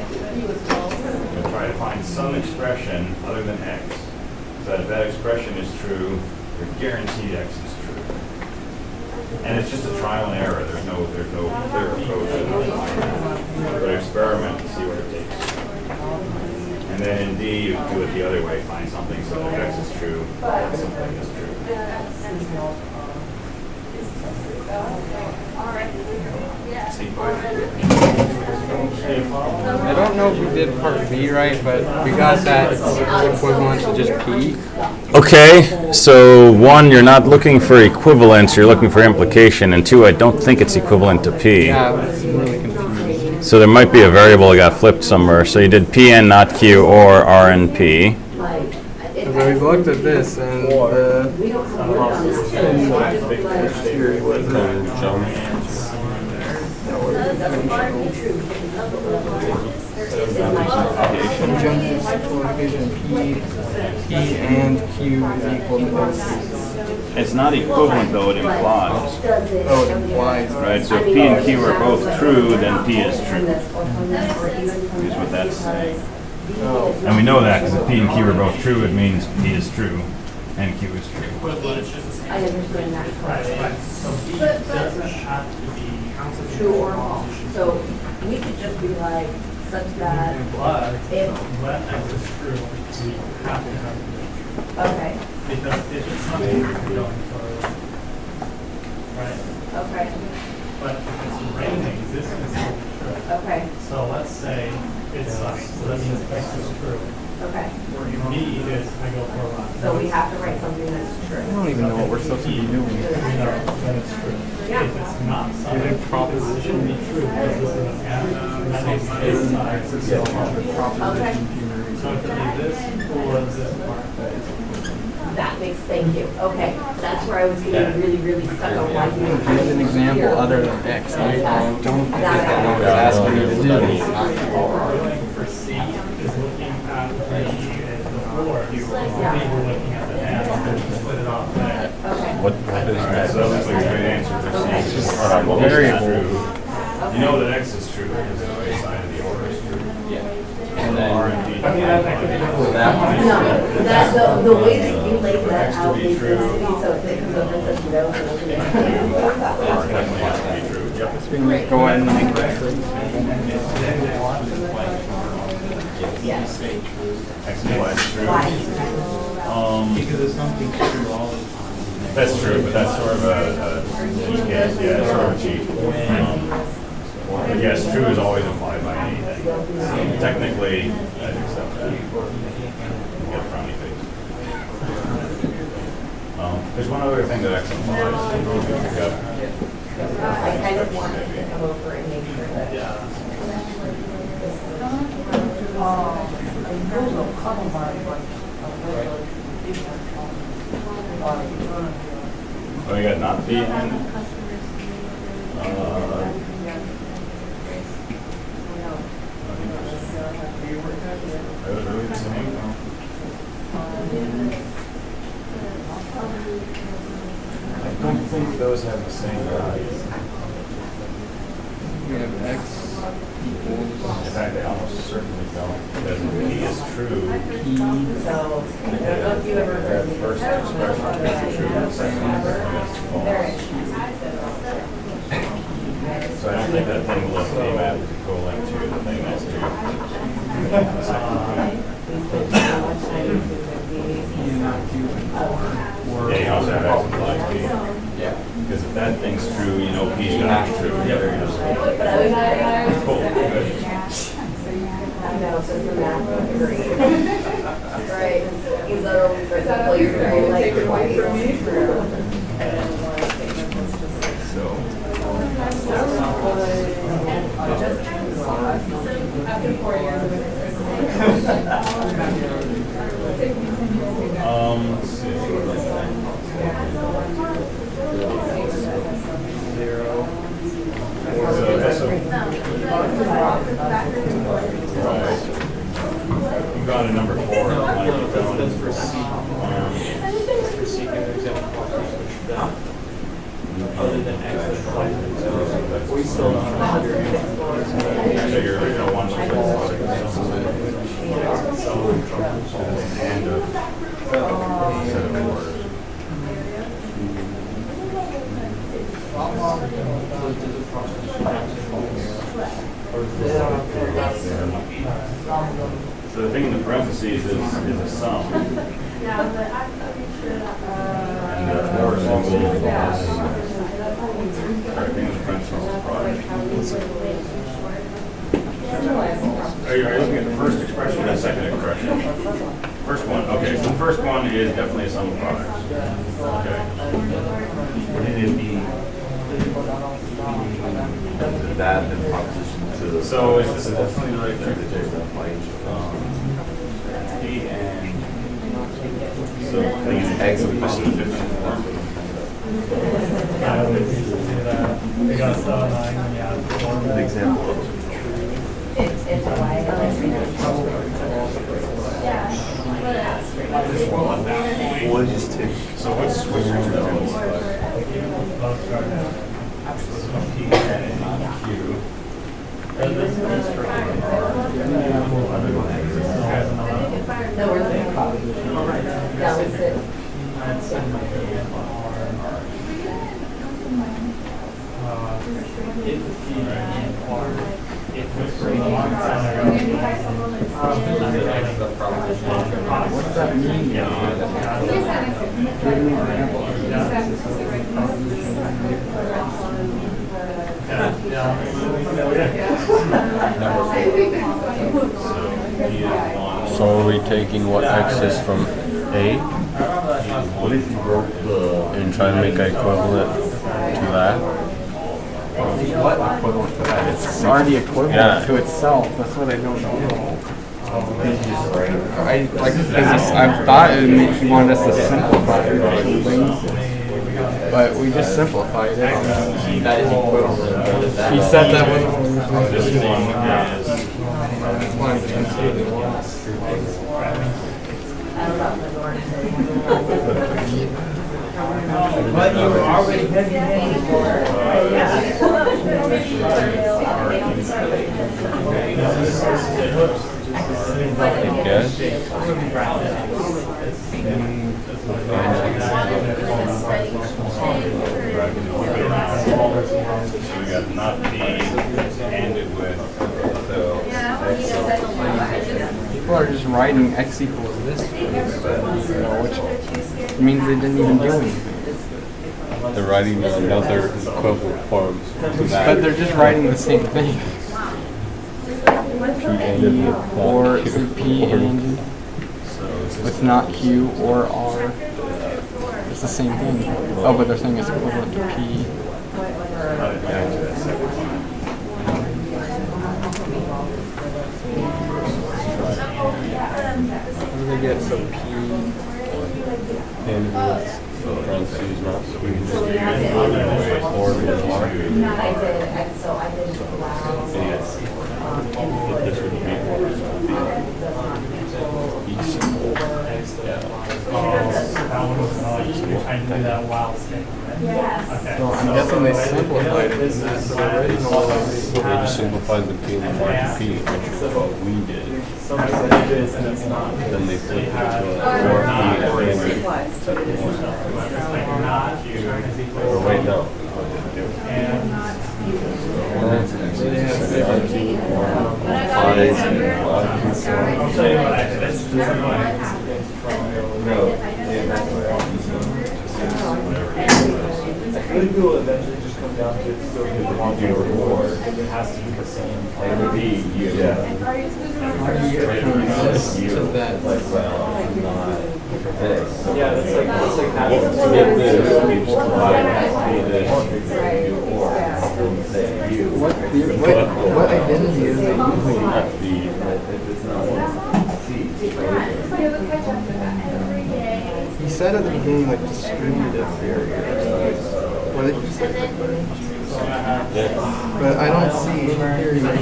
You'll try to find some expression other than X, so that if that expression is true, you're guaranteed X is true. And it's just a trial and error, there's no clear approach. But experiment and see where it takes you. And then in D, you do it the other way, find something so that if X is true, then something is true. See, I don't know if we did part B right, but we got that equivalent to just P. Okay, so one, you're not looking for equivalence, you're looking for implication, and two, I don't think it's equivalent to P. Yeah, I was really confused. So there might be a variable that got flipped somewhere. So you did Pn, not Q, or R and P. So we looked at this and the conjunctive simplification P and Q is equal to S. It's not equivalent though, it implies. Oh, it implies. Right, so if P and Q are both true, then P is true. Is what that's saying. And we know that because if P and Q are both true, it means P is true and Q is true. I understand that. Right. So B doesn't have to be True or false. So we could just be like, such that But if, when X is true, we have to have it. okay, Because if it's not true, we're going for, right? okay, But if it's raining, this can still be true. okay, So let's say it sucks, so that means X is true. okay. B is I go for a run. So we have to write something that's true. I don't even know what we're supposed to be doing. We know that it's true. Yeah. If it's not something, proposition be true, because this is an and, that makes this side to be a Okay, So it could be this or this part. that makes, thank you, okay. That's where I was getting really stuck on why you. Give an example other than X. I don't think that what it's asking me to do. For C is looking at the floor, B we're looking at the and, and split it off there. Okay, What is Alright, so that looks like a good answer for C. Alright, what was Variable. true? You know that X is true because the way side of the order is true. And R then, and B. No, that, the way that you laid that X to out be makes true. sense to me, so if it comes up and says no, then we'll do R it. definitely has to be true. Yep. So we can go ahead and make that true. Yes. X and Y is true. Because it's something true all the time. That's true, but that's sort of a cheat case. Yeah, it's sort of a cheat. But yes, true is always implied by anything. So technically, I'd accept that. Get a frowny face. There's one other thing that X implies. I kind of want to come over and make sure that. Oh, you got not B and that was really the same. I don't think those have the same values. We have X equals. In fact, they almost certainly don't. Because if P is true, So, I don't know if you ever heard that me. first expression is true, the second one is false. So I don't think that thing below P map is equivalent to the thing that's true. The second one. Yeah, you also have X implies P. yeah. Because if that thing's true, you know P's got to be true. Yeah, there you go. But I was Cool, good. I know, so it's the math degree. Right, he's literally for the place where like twice. After 4 years. Let's see. So that's a, right. You've got a number 4. I keep going. For C. For C, can you example other than X that's We still don't have your answer. So your original one was and a set of orders. So the thing in the parentheses is a sum. And the or symbol is everything in the parentheses is product. Are you looking at the first expression or the second expression? First one. Okay, so the first one is definitely a sum of products. Okay. Wouldn't it be that in proposition to? So this is definitely the right thing. P and so I think it's X in just a different form. we got 9, yeah. An example of It's a way. we'll just take. So what's your examples? P and Q. No, we're thinking about that was it. If P and R, if it's for a long time ago. What's that mean? So are we taking what X is from A What if you broke the? and try to make an equivalent to that? What equivalent to that? It's already equivalent Yeah. to itself. That's what I don't know. I like because I've thought it would make you want us to simplify certain things, but we just simplified it. That is equivalent. He said that was This one is I don't know if the Lord said. But you were already heavy-handed for it. So we got not P ended with, so. People are just writing x equals this, which means they didn't even do anything. They're writing another equivalent form to that. But they're just writing the same thing. Or P and with not Q or R. It's the same thing. Oh, but they're saying it's equivalent to P. How do they get so P? And with parentheses, not P, or with R. I did, so I didn't allow. But this would be You're trying to do that while staying, right? Yes. So I'm guessing they simplified it. This is the original. They just simplified the P and the R to P, which is what we did. Then they flipped it to a or P or wait, no. I'll tell you what, actually, I think we'll eventually just come down to it's still the modular reward. It has to be the same. It would be you. Yeah. How do you get from this to that? Like, well, not this. Yeah, that's like Well, to get this, we just combine this, you or, and say you. What identity is it? Not the, If it's not C. You said at the beginning like distributive theory. What did you say? But I don't see any theory that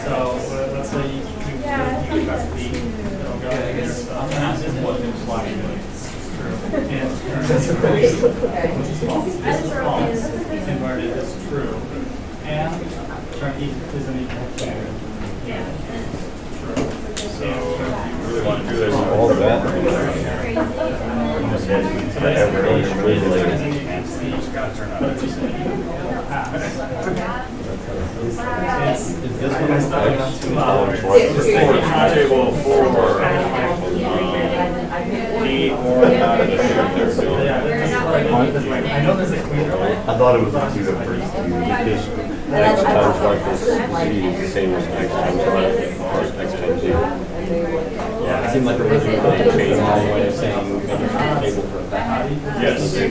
So let's say you got B. I guess this wasn't flashing. Inverted is true, and term E isn't equal to true. So you really want to do this all of that. Each got to turn out every Is this one is table for P or not. I know there's a clear. I thought it was the two that first two. Because X times Y plus Z is the same as X times Y plus X times Z. Yeah, It seemed like a really change my way of saying we've got a table for that. Yes. The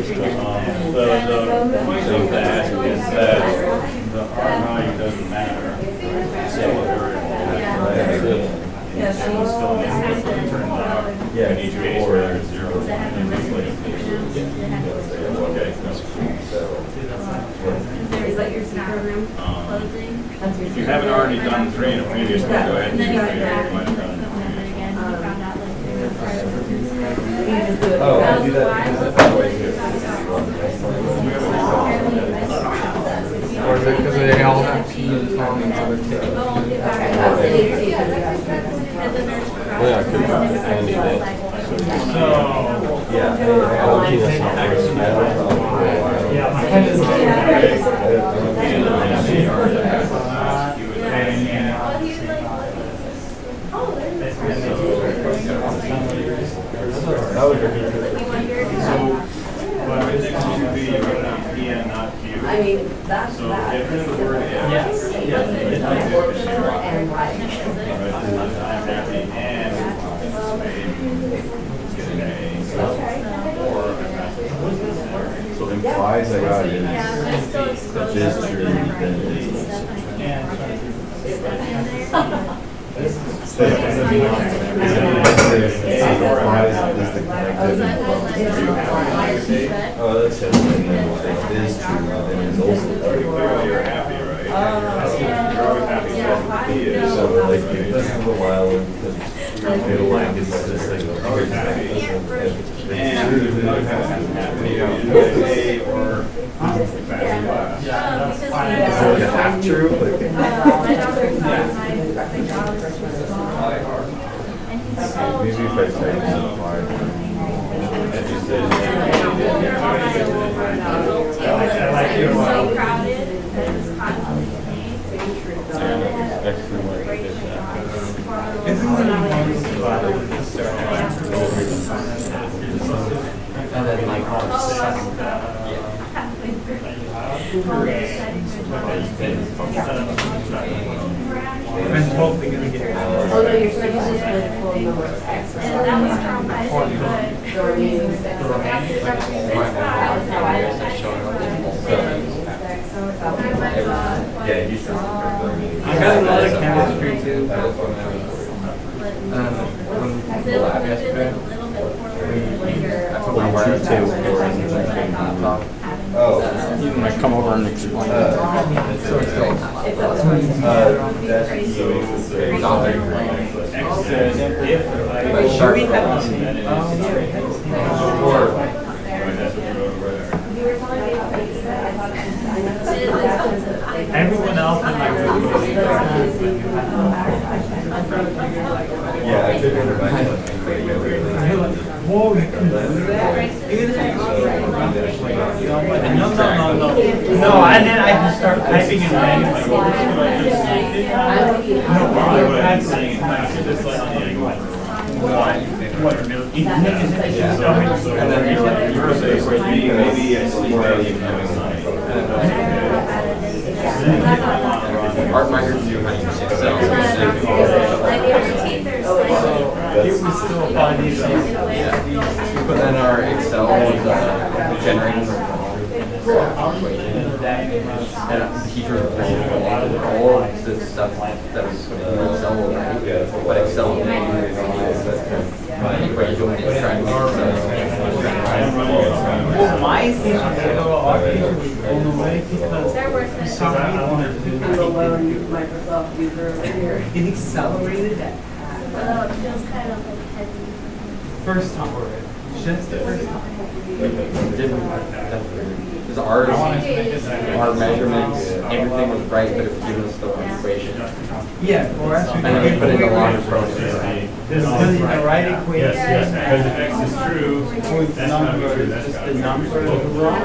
point of that is that the R value doesn't matter. Yes. Still an input, but it turns out in each case whether it's 0 or 1 Okay, that's Is that your secret room? Closing? if you haven't already done 3 in a previous one, go ahead and do 3. You might have done You just do it. Oh, I do that because that's the way here. Or is it because they all have P and Tom and other tables? Well, yeah, I could handy that. Yeah. I don't think that's not very bad. Yeah, my head is. That was your But everything should be P and not Q. I mean, that's So that. get rid of the word if. Yes. And right. Times at the end, So implies I got it. If it is true, then it is. Oh, that's it. If it is true, then it's also true. Clearly you're happy, right? You're always happy with P is. So like, this is a while, and you feel like it's just like, Always happy. And if it's not happy, you know, A or bad class. Yeah, that's fine. is it like a half true? Like, maybe if I type in five. I like your So one. crowded that it's constantly And then like, I'm totally gonna get. Although you're supposed to just put the full number of X. And that was traumatizing, but The remaining six. after Yeah, you said. I got a lot of chemistry too. When the lab yesterday, I put my wires to laptop. Oh. You can like come over and explain. That's X says if But sharp then it is Or Right, that's what you wrote over there. Everyone else in my room is Yeah, I took it back. whoa, you can do that? No, and then I just start typing in manually. No, I wasn't saying it back, it's just like, And then you're like, you're saying, maybe I sleep early and having art minors do how you say Excel. It was still fun. But then our Excel was generating the equation. And the teacher was putting all of this stuff that was in Excel, right? But Excel didn't do it. Equation was trying to Well, my thing was a little awkward on the way because They're worth for it. some reason I'm a lone Microsoft user over here. it accelerated that Although it feels kind of like heavy. first time. Just the first time. Because our measurements, everything was right, but it was giving us the wrong equation. Yeah, or else And then we put in the longer process. This is the right equation. Yes, because if X is true, that's not true, that's Just got the to be numbers true. are wrong.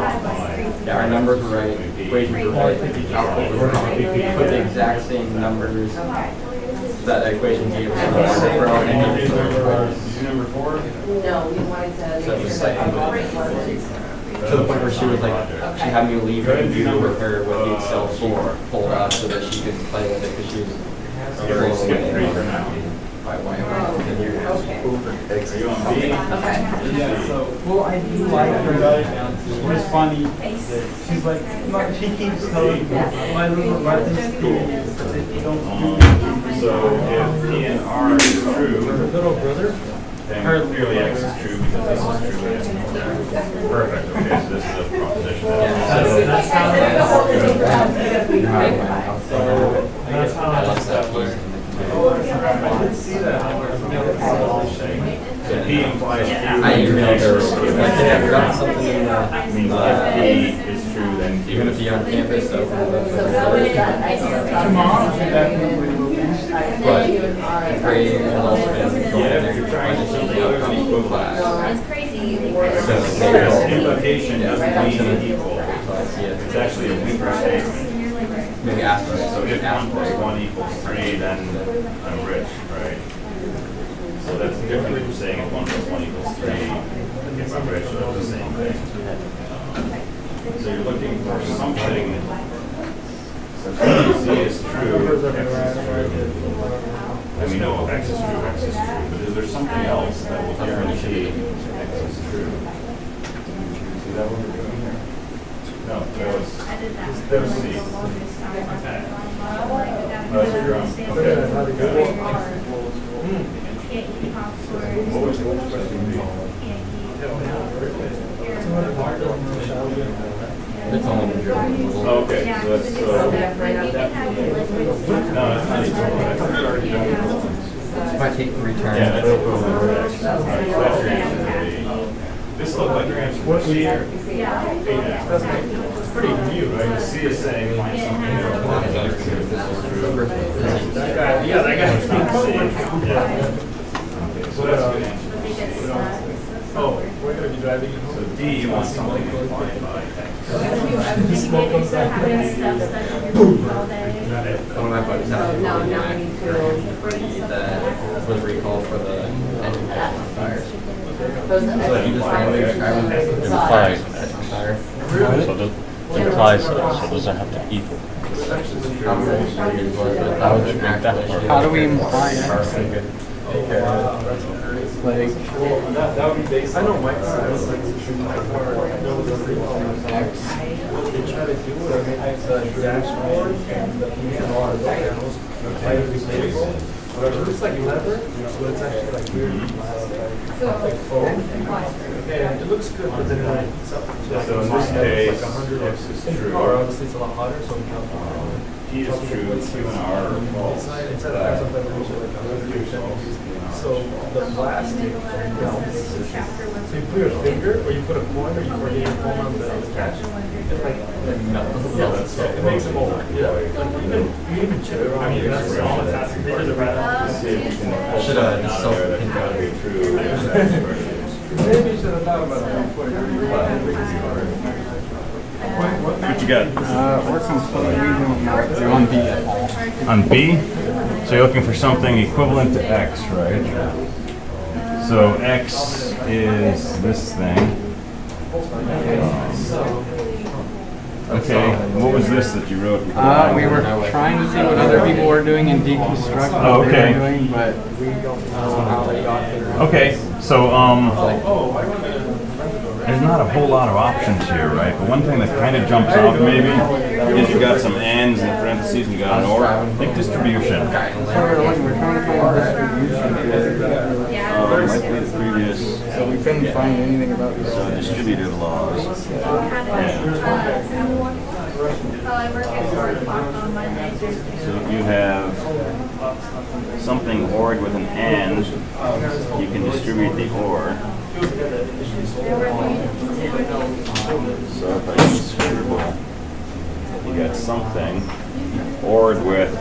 Yeah, our numbers were right, equations were right, output was wrong. We put the exact same numbers that equation gave us. Is number 4? No, we wanted to. So it was like, to the point where she was like, she had me leave her computer with her with the Excel 4 pulled up so that she could play with it because she was You're skip 3 for now. by way of Are you on B? Okay. Yeah, so, well, I do like her. It's funny. She's like, she keeps telling me, my little brother's school, that you don't do. So if P and R is true, Little brother? then clearly X is true because this is true. Perfect, okay, so this is a proposition. That's how That's how I love that piece. I didn't see that. So P implies true. I emailed her, like, hey, I forgot something in Means if P is true, then Q you're gonna is be true. on campus, so. Tomorrow, she definitely will be. But grade and also been going Yeah, there, if you're trying to see see the the outcome of the class. It's crazy. So implication doesn't mean equal. So I see it. It's actually a weaker statement. Maybe ask her. So if 1 plus 1 equals 3, then I'm rich, right? So that's different from saying if 1 plus 1 equals 3, if I'm rich, so it's the same thing. So you're looking for something, so Z is true, X is true. And we know if X is true, X is true. But is there something else that will guarantee X is true? See that what we're doing here? No, that was C. Oh, so you're on. Okay. that's so. No, that's not equivalent. That's already done equivalence. If I take return. Yeah, that's equivalent to X. That's your answer to B. This looked like your answer to C. Yeah. It's pretty new, right? C is saying find something. That guy, yeah, that guy's not safe. Yeah. Okay, so that's a good answer. Oh, we're gonna be driving you So home. D, you want something defined by X. Smoke comes out. One of my buddies had a Mac that was recalled for the engine fires. So he just randomly described it Implies. fire. So does, implies, so does it have to equal? How would you make that? How do we imply X? Like, That would be based. I know Mike says like there was a recall of X. What they try to do is make the dashboard and the PNR panels like whatever. It's like leather, but it's actually like weird. Like foam. And it looks good, but then it's up to So in this case, like 100 X is true. Or obviously it's a lot hotter, so we can P is true, Q and R are false. inside of that something like 100%. So the plastic melts. So you put your finger, or you put a coin, or you put your phone on the catch. It like melts. Yeah, that's so it makes it mold. Yeah, like you even chip it around. I mean, that's all it's asking. They just rather. See if you can Should not have there, that's gotta be true. That expression is true. Maybe you should have thought about that before you What you got? we're completely on B. On B, so you're looking for something equivalent to X, right? So X is this thing. Okay, what was this that you wrote? We were trying to see what other people were doing and deconstruct Oh, what okay. they were doing, but we don't know how they got there. Okay, so there's not a whole lot of options here, right? But one thing that kind of jumps out maybe is you got some ands in parentheses and you got an or. Think distribution. So we're trying to find distribution. Might be the previous. So we couldn't find anything about this. So distributive laws. I work at 4 o'clock on Monday, Thursday. So if you have something ORed with an AND, you can distribute the OR. So if I use scribble, you got something ORed with,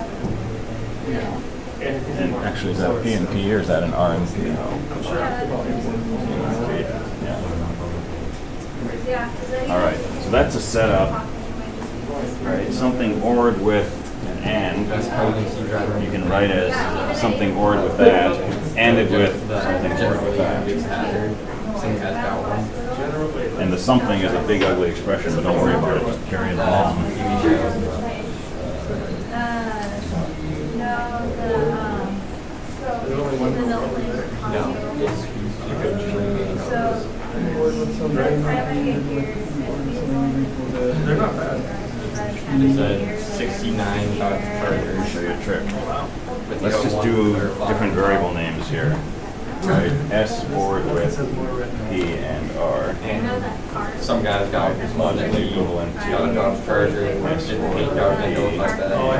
and actually is that a P and P or is that an R and P? Yeah. All right, so that's a setup. Right, something ORed with an AND, you can write as something ORed with that, ANDed with something ORed with that. And the something is a big ugly expression, but don't worry about it, just carry it along. They're not bad. It's a 69 dot charger. Show you a trick. Let's just do different variable names here. Right, S ORed with P and R. And some guys got one that he got a dot charger and didn't paint out windows like that. No,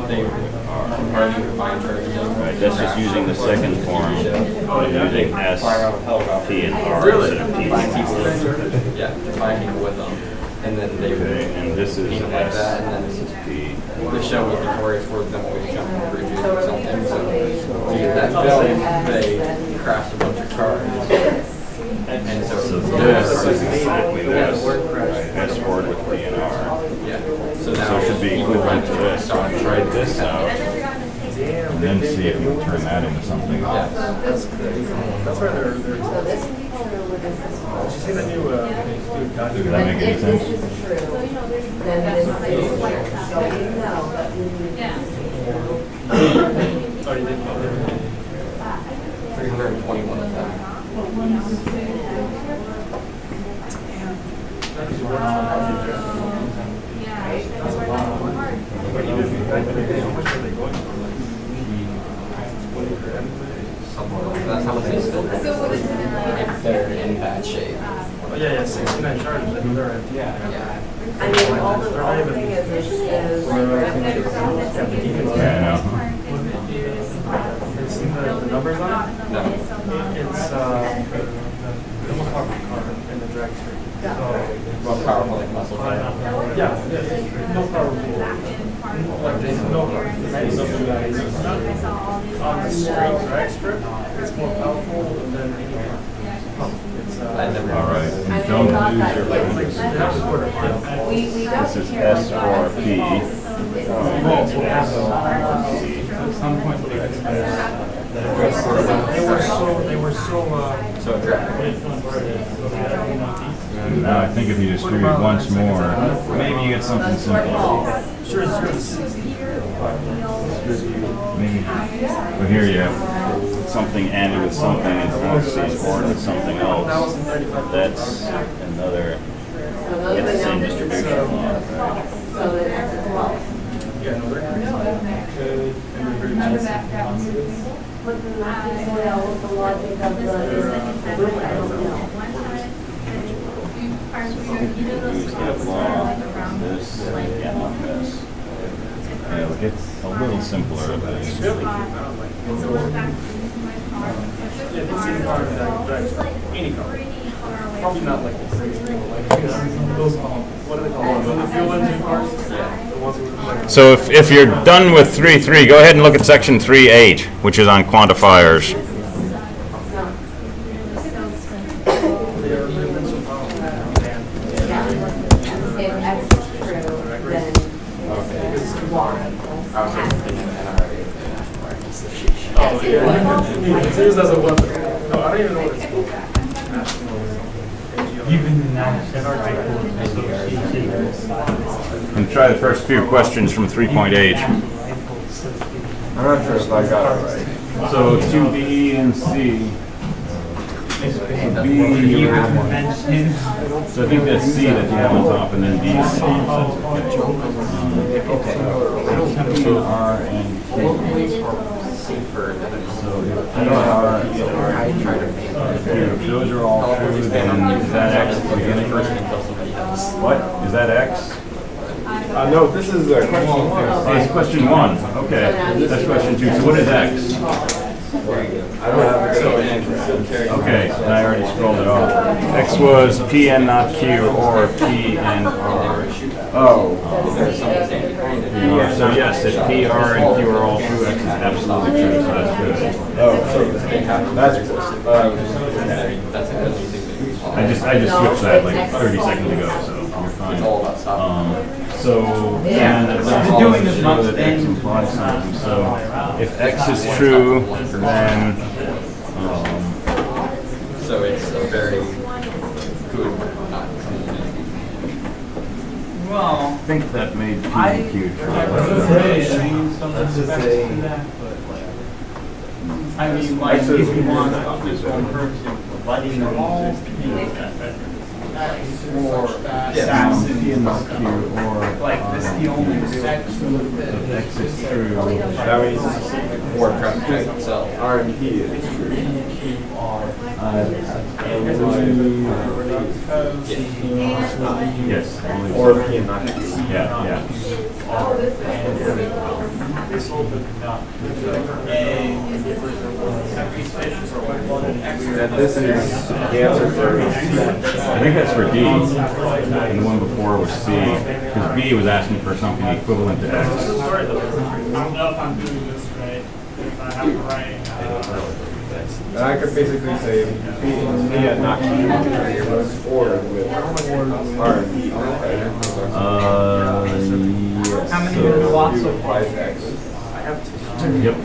they hardly even find chargers. Right, that's just using the second form of using S, P, and R instead of P. Yeah, to find people with them. And then they Okay, and this is paint like that, and then S, this is P. the show was notorious for them always jumping bridges or something. So to get that film, they crashed a bunch of cars. And so So this is exactly this, right, S ORed with P and R. yeah. So So now it should be equivalent to this. So let's write this out, and then see if we can turn that into something else. That's why they're. Did you see the new Does that make any sense? Yeah. 321 of them. That's how much they still if they're in bad shape. Yeah, 69 charges. They're empty. Yeah. I mean, all the thing is Yeah, I know. You see the numbers on it? No. It's, the most powerful car in the drag strip. Most powerful like muscle drive. Yeah, no powerful. Like, there's no power. It's something that is on the straight drag strip. It's more powerful than any pump. It's, I never. All right. I mean, Don't I thought lose that your was- focus. We got This is to hear S or P. At some point, They were so, So attractive. Now I think if you distribute once more, maybe you get something simple. sure it's Maybe. But here you have something and with something in parentheses or with something else. That's another. Get the same distribution. So the X is well. Yeah, no, they're Remember that But the logic of the, I don't know. Use that law, this, and this. Yeah, it'll get a little simpler. But Yeah, it's even hard to any car. Probably not like those, what do they call them? The fuel engine cars? Yeah. The ones with like. So if you're done with 3.3, go ahead and look at section 3.8, which is on quantifiers. If X is true, then it's Y. Oh, yeah. It's used as a weapon. No, I don't even know what it's called. even now, And try the first few questions from 3.8. I'm not sure if I got it right. So 2B and C. B, so I think that's C that you have on top, and then B is C. So R and Q. So R, if those are all true, then is that X at the beginning? What? Is that X? No, this is question Oh, it's question 1. Okay, that's question 2. So what is X? I don't have it. Okay, and I already scrolled it off. X was P and not Q, or P and R. Oh. So yes, if P, R, and Q are all true, X is absolutely true, so that's good. Oh, that's I just switched that like 30 seconds ago, so you're fine. So and that's doing this much that X implies something. So if X is true, then So it's a very good, not well, I think that made P and Q true. I mean, like, if you want this one person, letting them all more Yeah, P and not Q, or like, this is the only real if X is true. That means or preference itself. R and P is true. Yes. Or P and not Q. Yeah, yeah. And this is the answer for I think that's for D, and the one before was C, because B was asking for something equivalent to X. I don't know if I'm doing this right, if I have it right. And I could basically say P and not Q was ordered with R and P. Yes. How many So lots Q of implies X. I have to. Yep.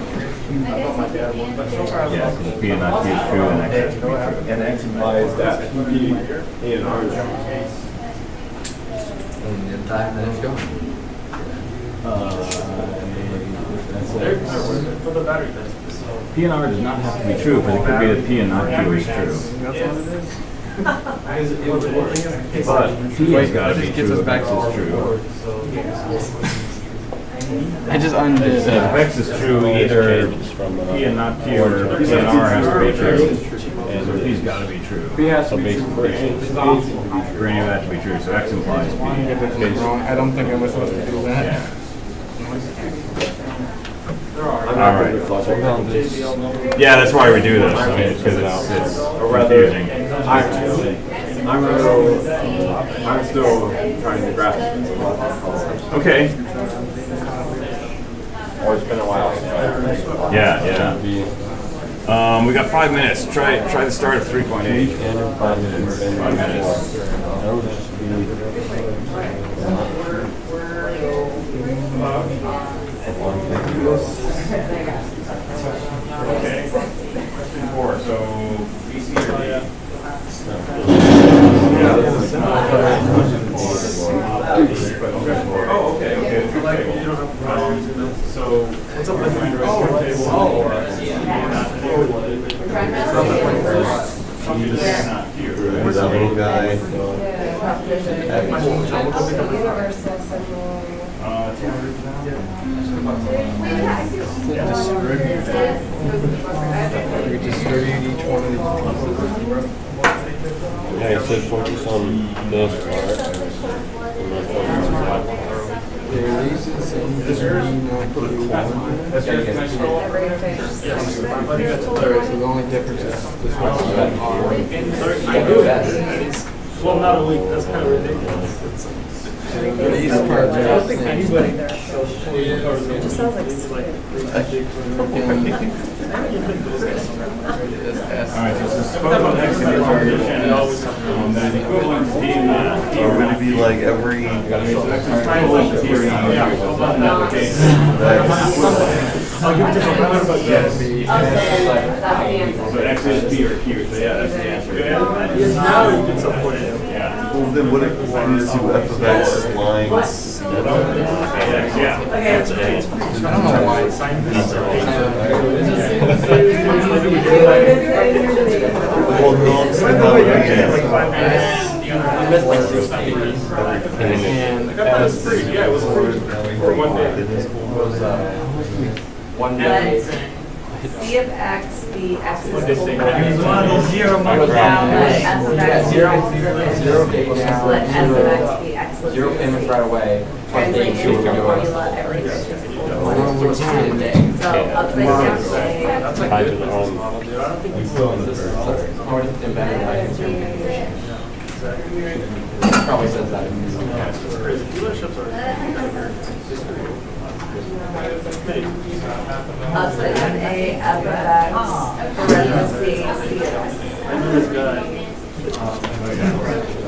I thought my dad would, but so far I've Yeah, because P and not Q is true, and X has to be true. And X implies that P and R is true. And the time that it's going. for the battery test. So P and R does not have to be true, because it could be that P and not Q is true. that's what it is. But P has got to be true if X is true. I just undid If that. X is true, either P and not Q, or P and R has to be true. And so P's gotta be true. B has to be true. For any of that to be true, so X implies P. I don't think I'm supposed to do that. Yeah. I'm All not right. going to flush around this. Yeah, that's why we do this. I mean, because it's confusing. I'm still trying to grasp this. Okay. Oh, it's been a while. Yeah. We got 5 minutes. Try to start at 3.8. 5 minutes. 5 minutes. That would just Okay. 4. So BC or D? Oh, okay. So what's up with the table? Something that's not here, right? that little guy. We distribute each one of these. Yeah, he said focus on this part. And then focus on that part. There is the same thing, not put it one. That's good. Can I scroll? Alright, so the only difference is this one's I do that. Well, not a week, that's kind of ridiculous. These parts I are don't the think same. anybody. It just sounds like All right, so suppose on X is a condition, that equivalence D and not P. We're gonna be like every. Equivalence T or not. Yeah, so not in that case. I'll give it to you. Yes. that's So X is P or Q, so yeah, that's the answer. Now you can support it. Yeah. Well, then what if we wanted to do f of x lying? Yeah. I don't know why it's Well, no, it's like not and as Yeah, it was for 1 day. One day. C of X, B, X is What they say. equal to It's one of those zero now let S of X Zero equal down. let S of X be X. Zero payments right away. Translate into a formula, everything is just equal to 1. So upside down say. That's like Tied to good the business home. model, dude. I don't think we Still in this. Or it's embedded in life insurance. Probably says that. It's crazy. Dealerships are. Upside down A, F of X, parentheses, C of X. I knew this guy.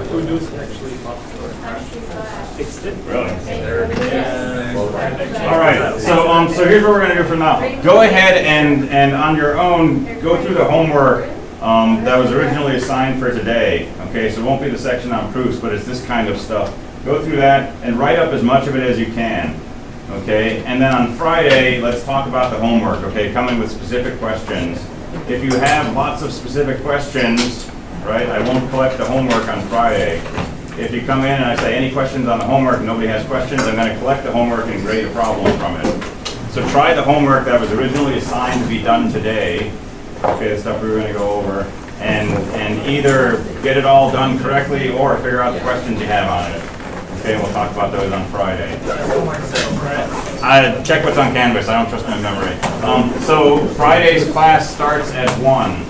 Who knows actually fixed it. Really? Yeah. All right, so here's what we're gonna do for now. Go ahead and on your own, go through the homework that was originally assigned for today. Okay, so it won't be the section on proofs, but it's this kind of stuff. Go through that and write up as much of it as you can. Okay, and then on Friday, let's talk about the homework. Okay, come in with specific questions. If you have lots of specific questions, right, I won't collect the homework on Friday. If you come in and I say any questions on the homework, nobody has questions, I'm going to collect the homework and grade a problem from it. So try the homework that was originally assigned to be done today, okay, the stuff we were going to go over, and either get it all done correctly or figure out the questions you have on it. Okay, we'll talk about those on Friday. I check what's on Canvas, I don't trust my memory. So Friday's class starts at 1.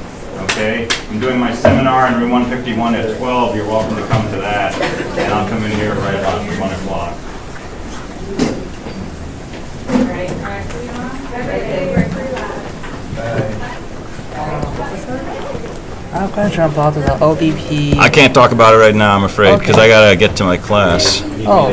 Okay, I'm doing my seminar in room 151 at 12. You're welcome to come to that, and I'll come in here right about 1 o'clock. I have a question about the OBP. I can't talk about it right now, I'm afraid, because I gotta get to my class. Oh.